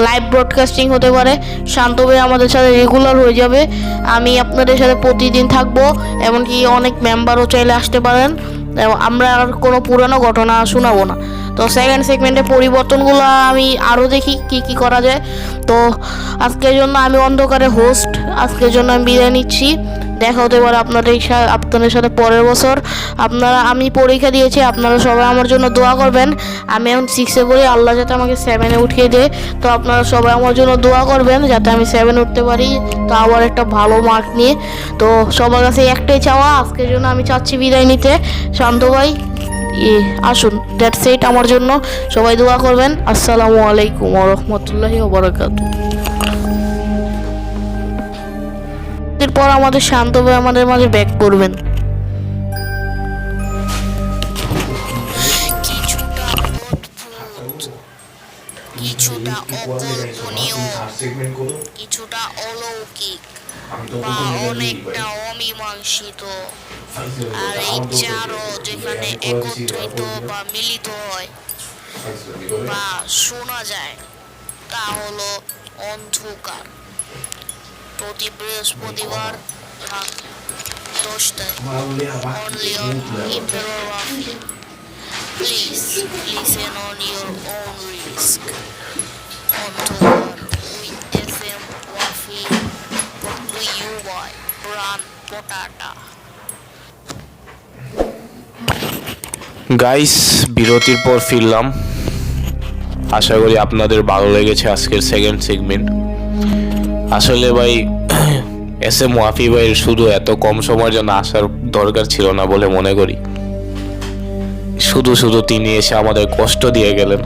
লাইভ ব্রডকাস্টিং হতে পারে, শান্ত ভাই আমাদের সাথে রেগুলার হয়ে যাবে, আমি আপনাদের সাথে প্রতিদিন থাকবো, এমনকি অনেক মেম্বারও চাইলে আসতে পারেন। আমরা আর কোনো পুরানো ঘটনা শোনাবো না। তো সেকেন্ড সেগমেন্টে পরিবর্তনগুলো আমি আরও দেখি কি করা যায়। তো আজকের জন্য আমি অন্ধকারে হোস্ট, আজকের জন্য আমি বিদায় নিচ্ছি। দেখা হতে পারে আপনাদের সাথে পরের বছর। আমি পরীক্ষা দিয়েছি, আপনারা সবাই আমার জন্য দোয়া করবেন। আমি এখন 6-এ পড়ি, আল্লাহ যাতে আমাকে 7-এ উঠিয়ে দেয়। তো আপনারা সবাই আমার জন্য দোয়া করবেন যাতে আমি 7 উঠতে পারি, তো আবার একটা ভালো মার্ক নিয়ে। তো সবার কাছে একটাই চাওয়া, আজকের জন্য আমি চাচ্ছি বিদায় নিতে। শান্ত ভাই আসুন। দ্যাটস ইট আমার জন্য। সবাই দোয়া করবেন। আসসালামু আলাইকুম ওয়া রাহমাতুল্লাহি ওয়া বারাকাতুহু। এরপর আমাদের শান্ত ভাই আমাদের মাঝে ব্যাক করবেন। কিছুটা অদ্ভুত, কিছুটা অকল্পনীয়, কিছুটা অলৌকিক বা অনেকটা অমীমাংসিত। আর এই চারও যেখানে একত্রিত বা মিলিত হয় বা শোনা যায় তা হলো অন্ধকার। প্রতি বৃহস্পতিবার রাত 10টায় only on Imperial Wafi. Please listen on your own risk. অন্ধকার with FM Wafi, with you by Bran Potata. Guys, বিরতির পর ফিরলাম। আশা করি আপনাদের ভালো লেগেছে আজকের সেকেন্ড সেগমেন্ট। আসলে ভাই SM ওয়াফি ভাইয়ের শুধু এত কম সময়ের জন্য আসার দরকার ছিল না বলে মনে করি। শুধু তিনি এসে আমাদের কষ্ট দিয়ে গেলেন।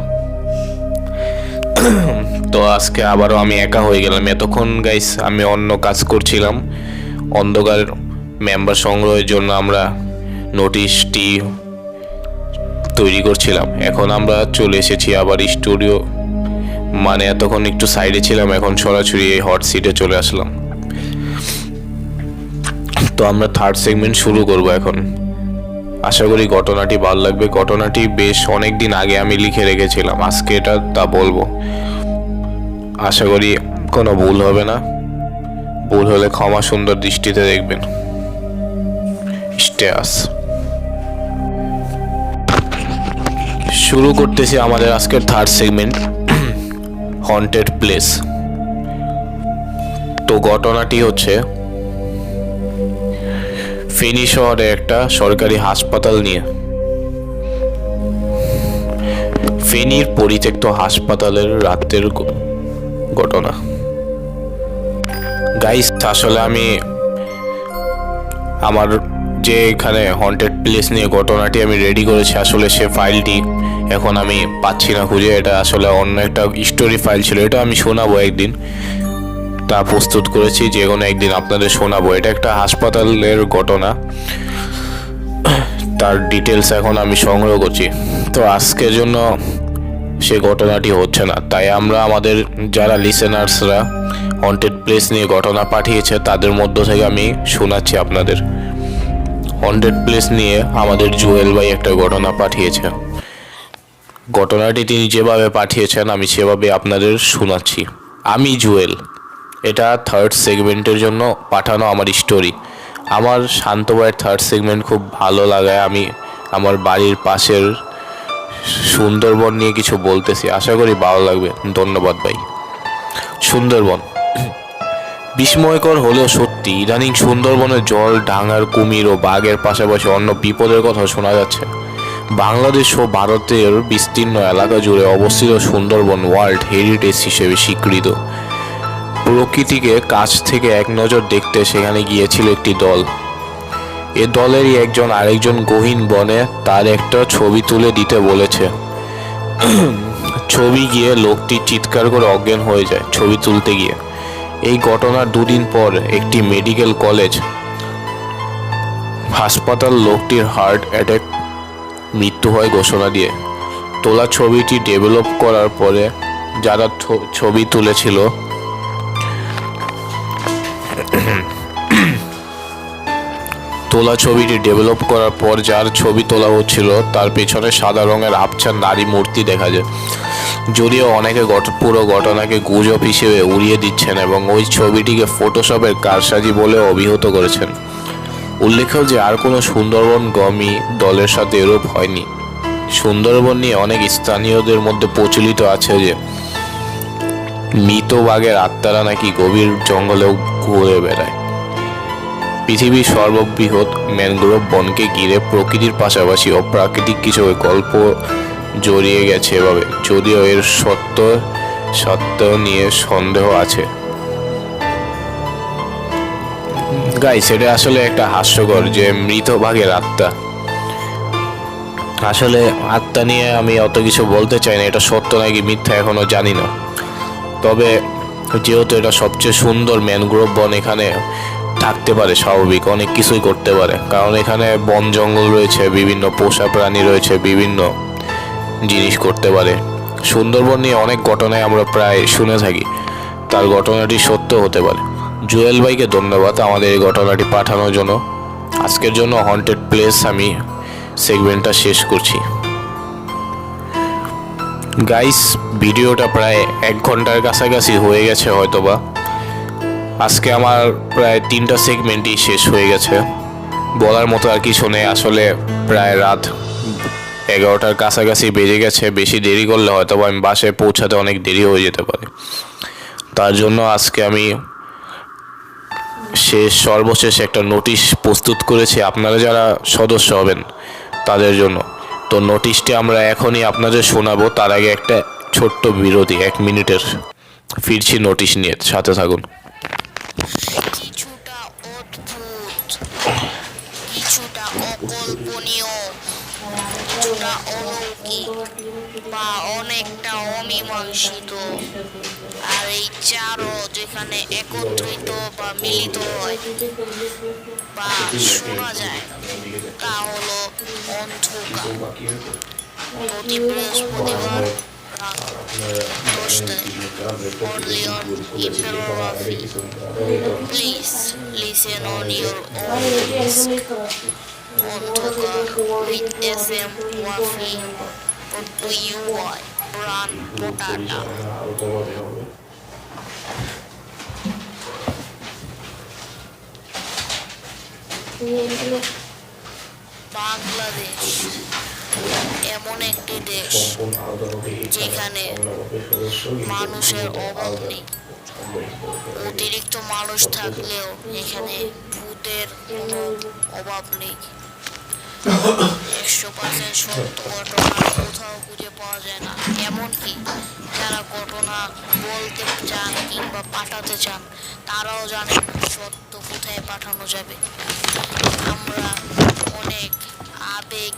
তো আজকে আবারও আমি একা হয়ে গেলাম। এতক্ষণ গাইস আমি অন্য কাজ করছিলাম, অন্ধকার মেম্বার সংগ্রহের জন্য আমরা নোটিশটি তৈরি করছিলাম। এখন আমরা চলে এসেছি আবার স্টুডিও, মানে এতক্ষণ একটু সাইডে ছিলাম, এখন সরাসরি এই হট সিটে চলে আসলাম। তো আমরা থার্ড সেগমেন্ট শুরু করব এখন। আশা করি ঘটনাটি ভালো লাগবে। ঘটনাটি বেশ অনেক দিন আগে আমি লিখে রেখেছিলাম, আজকে এটা তা বলবো। আশা করি কোনো ভুল হবে না, ভুল হলে ক্ষমা সুন্দর দৃষ্টিতে দেখবেন। স্টেয়াস শুরু করতেছি আমাদের আজকের থার্ড সেগমেন্ট, হন্টেড প্লেস। তো ঘটনাটি হচ্ছে ফেনী শহরে একটা সরকারি হাসপাতাল নিয়ে। ফেনীর পরিত্যক্ত হাসপাতালের রাতের ঘটনা। গাইস, আসলে আমি আমার যে এখানে হন্টেড প্লেস নিয়ে ঘটনাটি আমি রেডি করেছি, আসলে সে ফাইলটি এখন আমি পাচ্ছি না খুঁজে। এটা আসলে অন্য একটা স্টোরি ফাইল ছিল, এটা আমি শোনাবো একদিন, তা প্রস্তুত করেছি, যে কোনো একদিন আপনাদের শোনাবো। এটা একটা হাসপাতালের ঘটনা, তার ডিটেলস এখন আমি সংগ্রহ করছি। তো আজকের জন্য সে ঘটনাটি হচ্ছে না, তাই আমরা আমাদের যারা লিসেনার্সরা হন্টেড প্লেস নিয়ে ঘটনা পাঠিয়েছে তাদের মধ্য থেকে আমি শোনাচ্ছি আপনাদের। হন্টেড প্লেস নিয়ে আমাদের জুয়েল ভাই একটা ঘটনা পাঠিয়েছে। ঘটনাটি তিনি যেভাবে পাঠিয়েছেন আমি সেভাবে আপনাদের শোনাচ্ছি। আমি জুয়েল, এটা থার্ড সেগমেন্টের জন্য পাঠানো আমার স্টোরি। আমার শান্ত ভাইয়ের থার্ড সেগমেন্ট খুব ভালো লাগায়। আমি আমার বাড়ির পাশের সুন্দরবন নিয়ে কিছু বলতেছি, আশা করি ভালো লাগবে। ধন্যবাদ ভাই। সুন্দরবন। বিস্ময়কর হলেও সত্যি, ইদানিং সুন্দরবনের জল, ডাঙার কুমির ও বাঘের পাশাপাশি অন্য বিপদের কথা শোনা যাচ্ছে। বাংলাদেশ ও ভারতের বিস্তীর্ণ এলাকা জুড়ে অবস্থিত সুন্দরবন ওয়ার্ল্ড হেরিটেজ হিসেবে স্বীকৃত। প্রকৃতিকে কাছ থেকে এক নজর দেখতে সেখানে গিয়েছিল একটি দল। এ দলেরই একজন আরেকজন গহীন বনে তার একটা ছবি তুলে দিতে বলেছে। ছবি গিয়ে লোকটি চিৎকার করে অজ্ঞান হয়ে যায় ছবি তুলতে গিয়ে। এই ঘটনার দুদিন পর একটি মেডিকেল কলেজ হাসপাতাল লোকটির হার্ট অ্যাটাক মৃত্যু হয় ঘোষণা দিয়ে। তোলা ছবিটি ডেভেলপ করার পরে যারা ছবি তুলেছিল যার ছবি তোলা হচ্ছিল তার পেছনে সাদা রঙের আবছার নারী মূর্তি দেখা যায়। যদিও অনেকে পুরো ঘটনাকে গুজব হিসেবে উড়িয়ে দিচ্ছেন এবং ওই ছবিটিকে ফটোশপের কারসাজি বলে অভিহিত করেছেন। উল্লেখ্য যে আর কোনো সুন্দরবনগামী দলের সাথে এরূপ হয়নি। সুন্দরবন নিয়ে অনেক স্থানীয়দের মধ্যে প্রচলিত আছে যে মৃত বাঘের আত্মারা নাকি গভীর জঙ্গলেও ঘুরে বেড়ায়। পৃথিবীর সর্ববৃহৎ ম্যানগ্রোভ বনকে ঘিরে প্রকৃতির পাশাপাশি অপ্রাকৃতিক কিছু গল্প জড়িয়ে গেছে এভাবে, যদিও এর সত্য নিয়ে সন্দেহ আছে। গাইস, এটা আসলে একটা হাস্যকর যে মৃত বাঘের আত্মা। আসলে আত্মা নিয়ে আমি অত কিছু বলতে চাই না, এটা সত্য নাকি মিথ্যা এখনো জানি না। তবে যেহেতু এটা সবচেয়ে সুন্দর ম্যানগ্রোভ বন, এখানে থাকতে পারে স্বাভাবিক, অনেক কিছুই করতে পারে, কারণ এখানে বন জঙ্গল রয়েছে, বিভিন্ন পোষা প্রাণী রয়েছে, বিভিন্ন জিনিস করতে পারে। সুন্দরবন নিয়ে অনেক ঘটনায় আমরা প্রায় শুনে থাকি, তার ঘটনাটি সত্য হতে পারে। জুয়েল ভাইকে ধন্যবাদ আমাদের এই ঘটনাটি পাঠানোর জন্য। আজকের জন্য হন্টেড প্লেস আমি সেগমেন্টটা শেষ করছি। গাইস, ভিডিওটা প্রায় 1 ঘন্টার কাছাকাছি হয়ে গেছে হয়তোবা। আজকে আমার প্রায় 3টা সেগমেন্টই শেষ হয়ে গেছে। বলার মতো আর কিছু নেই, আসলে প্রায় রাত 11টার কাছাকাছি বেজে গেছে। বেশি দেরি করলে হয়তো আমি বাসায় পৌঁছাতে অনেক দেরি হয়ে যেতে পারে। তার জন্য আজকে আমি সর্বশেষ একটা নোটিশ প্রস্তুত করেছি আপনারা যারা সদস্য হবেন তাদের জন্য। তো নোটিশটি আমরা এখনই আপনাদের শোনাবো, তার আগে একটা ছোট্ট বিরতি 1 মিনিটের। ফিরছি নোটিশ নিয়ে, সাথে থাকুন। কিছুটা অদ্ভুত, কিছুটা অকল্পনীয়, কিছুটা অলৌকিক বা অনেকটা অমীমাংসিত। আর এই চারও যেখানে একত্রিত বা মিলিত হয় বা শোনা যায় তা হলো অন্ধকার। প্রতি বৃহস্পতিবার রাত 10টায় only on Imperorafy. Please listen on your own risk. অন্ধকার with SM Wafi, brought to you by Pran Potata. Bangladesh এমন একটি দেশ যেখানে মানুষের অভাব নেই। অতিরিক্ত মানুষ থাকলেও এখানে ভূতের কোনো অভাব নেই। 100% সত্য ঘটনা কোথাও খুঁজে পাওয়া যায় না। এমনকি যারা ঘটনা বলতে চান কিংবা পাঠাতে চান তারাও জানেন সত্য কোথায় পাঠানো যাবে। আমরা অনেক আবেগ,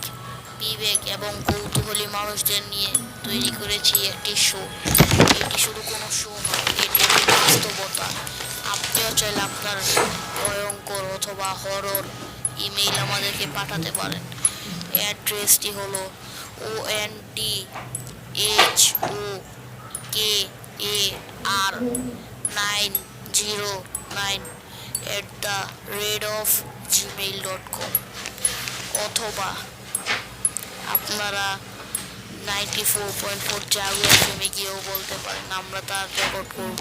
বিবেক এবং কৌতূহলী মানুষদের নিয়ে তৈরি করেছি একটি শো। এটি শুধু কোনো শো নয়, এটি একটি বাস্তবতা। আপনিও চাইলে আপনার ভয়ঙ্কর অথবা হরর ইমেইল আমাদেরকে পাঠাতে পারেন। অ্যাড্রেসটি হলো onthokar909@gmail.com, অথবা আপনারা 94.4 জাগো এফএমে গিয়েও বলতে পারেন, আমরা তার রেকর্ড করব।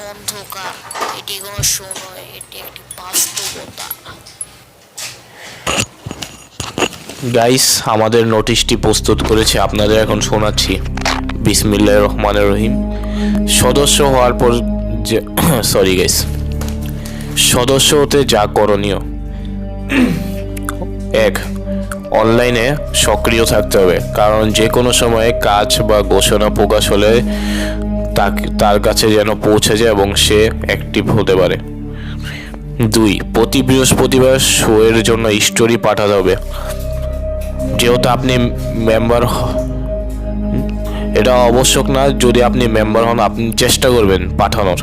অন্ধকার এটি কোনো শো নয়, এটি একটি বাস্তবতা। গাইস, আমাদের নোটিশটি প্রস্তুত করেছে, আপনাদের এখন শোনাচ্ছি। বিসমিল্লাহির রহমানির রহিম। সদস্য হওয়ার পর যে সরি গাইস, সদস্য হতে যা করণীয়: 1. অনলাইনে সক্রিয় থাকতে হবে, কারণ যে কোনো সময়ে কাজ বা ঘোষণা প্রকাশ হলে তার কাছে যেন পৌঁছে যায় এবং সে অ্যাক্টিভ হতে পারে। 2. প্রতি বৃহস্পতিবার শোয়ের জন্য স্টোরি পাঠাতে হবে। যেহেতু আপনি মেম্বার, এটা আবশ্যক না, যদি আপনি মেম্বার হন আপনি চেষ্টা করবেন পাঠানোর।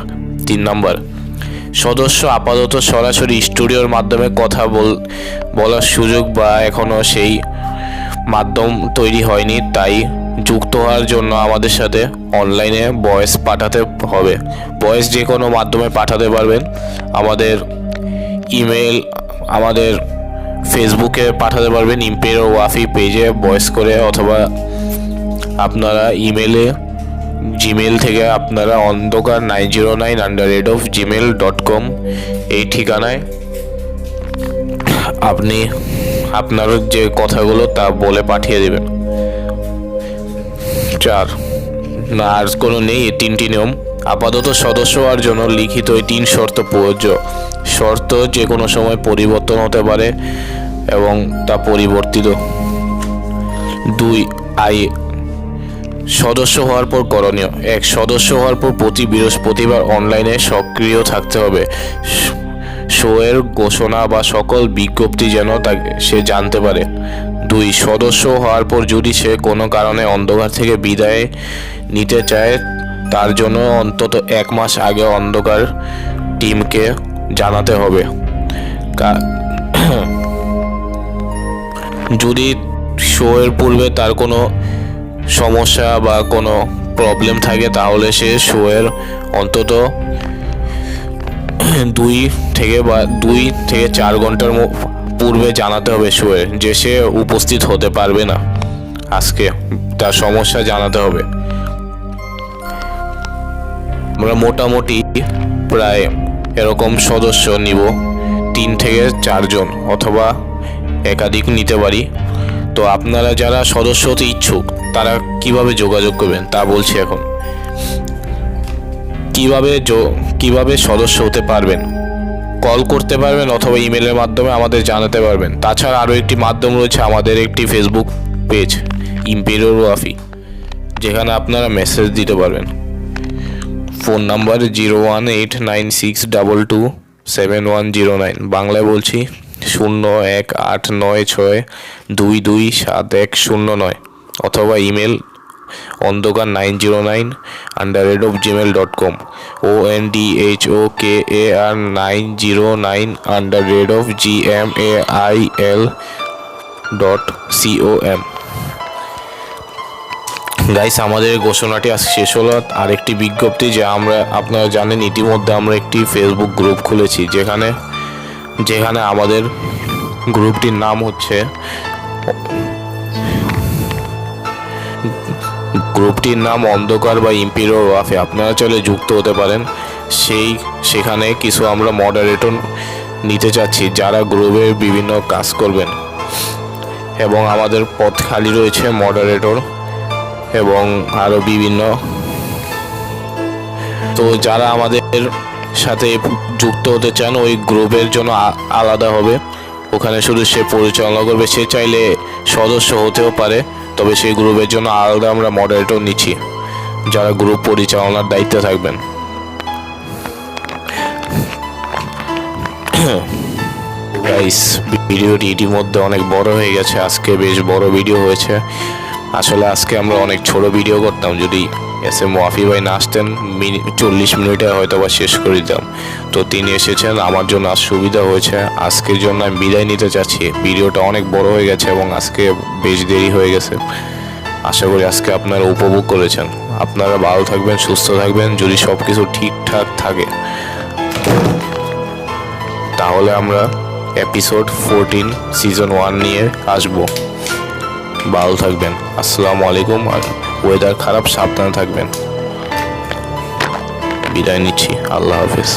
3 নম্বর, সদস্য আপাতত সরাসরি স্টুডিওর মাধ্যমে কথা বলার সুযোগ বা এখনও সেই মাধ্যম তৈরি হয়নি, তাই যুক্ত হওয়ার জন্য আমাদের সাথে অনলাইনে ভয়েস পাঠাতে হবে। ভয়েস যে কোনো মাধ্যমে পাঠাতে পারবেন, আমাদের ইমেল, আমাদের ফেসবুকে পাঠাতে পারবেন ইম্পেরিয়াল ওয়াফি পেজে ভয়েস করে, অথবা আপনারা ইমেলে জিমেল থেকে আপনারা অন্ধকার 909@gmail.com এই ঠিকানায় আপনি আপনার যে কথাগুলো তা বলে পাঠিয়ে দেবেন। 4. না আর কোনো নেই, 3টি নিয়ম। আপাতত সদস্য হওয়ার জন্য লিখিত এই 3 শর্ত প্রযোজ্য। শর্ত যে কোনো সময় পরিবর্তন হতে পারে এবং তা পরিবর্তিত। 2. সদস্য হওয়ার পর করণীয়: 1. সদস্য হওয়ার পর প্রতি বৃহস্পতিবার অনলাইনে সক্রিয় থাকতে হবে। শোয়ের ঘোষণা বা সকল বিজ্ঞপ্তি যেন সে জানতে পারে। 2. সদস্য হওয়ার পর যদি সে কোনো কারণে অন্ধকার থেকে বিদায় নিতে চায়, তার জন্য অন্তত 1 মাস আগে অন্ধকার টিমকে জানাতে হবে। যদি শোয়ের পূর্বে তার কোনো সমস্যা বা কোনো প্রবলেম থাকে, তাহলে সে শোয়ের অন্তত 2 থেকে 4 ঘন্টার পূর্বে জানাতে হবে শোয়ের যে সে উপস্থিত হতে পারবে না আজকে, তার সমস্যা জানাতে হবে। আমরা মোটামুটি প্রায় এরকম সদস্য নিব 3 থেকে 4 জন, অথবা একাধিক নিতে পারি। তো আপনারা যারা সদস্য হতে ইচ্ছুক তারা কিভাবে যোগাযোগ করবেন তা বলছি এখন। কিভাবে সদস্য হতে পারবেন: কল করতে পারবেন অথবা ইমেলের মাধ্যমে আমাদের জানাতে পারবেন। তাছাড়া আরও একটি মাধ্যম রয়েছে, আমাদের একটি ফেসবুক পেজ ইম্পেরিয়াল ওয়াফি, যেখানে আপনারা মেসেজ দিতে পারবেন। Phone number 01896227109। বাংলায় বলছি 018962271009, অথবা ইমেল অন্ধকার 909@gmail.com ondokar909@gmail.com। গাইস, আমাদের ঘোষণাটি আজ শেষ হলো। আরেকটি বিজ্ঞপ্তি যে আপনারা জানেন ইতিমধ্যে আমরা একটি ফেসবুক গ্রুপ খুলেছি, যেখানে আমাদের গ্রুপটির নাম হচ্ছে অন্ধকার বা ইম্পেরিয়াল ওয়াফি। আপনারা চাইলে যুক্ত হতে পারেন। সেখানে কিছু আমরা মডারেটর নিতে চাচ্ছি যারা গ্রুপের বিভিন্ন কাজ করবেন, এবং আমাদের পদ খালি রয়েছে মডারেটর এবং আরও বিভিন্ন। তো যারা আমাদের সাথে যুক্ত হতে চান ওই গ্রুপের জন্য আলাদা হবে, ওখানে শুধু সে পরিচালনা করবে। সে চাইলে সদস্য হতেও পারে, তবে সেই গ্রুপের জন্য আলাদা আমরা মডারেটর নিচ্ছি যারা গ্রুপ পরিচালনার দায়িত্বে থাকবেন। গাইস, ভিডিওটি ইতিমধ্যে অনেক বড় হয়ে গেছে, আজকে বেশ বড় ভিডিও হয়েছে। আসলে আজকে আমরা অনেক ছোট ভিডিও করতাম, যদি SM ওয়াফি ভাই না আসতেন 40 মিনিটে হয়তো বা শেষ করে দিতাম। তো তিনি এসেছেন, আমার জন্য আজ সুবিধা হয়েছে। আজকের জন্য আমি বিদায় নিতে চাচ্ছি। ভিডিওটা অনেক বড় হয়ে গেছে এবং আজকে বেশ দেরি হয়ে গেছে। আশা করি আজকে আপনারা উপভোগ করেছেন। আপনারা ভালো থাকবেন, সুস্থ থাকবেন। যদি সব কিছু ঠিকঠাক থাকে তাহলে আমরা এপিসোড 14 সিজন 1 নিয়ে আসবো। ভালো থাকবেন। আসসালামু আলাইকুম। আর ওয়েদার খারাপ, সাবধানে থাকবেন। বিদায় নিচ্ছি। আল্লাহ হাফেজ।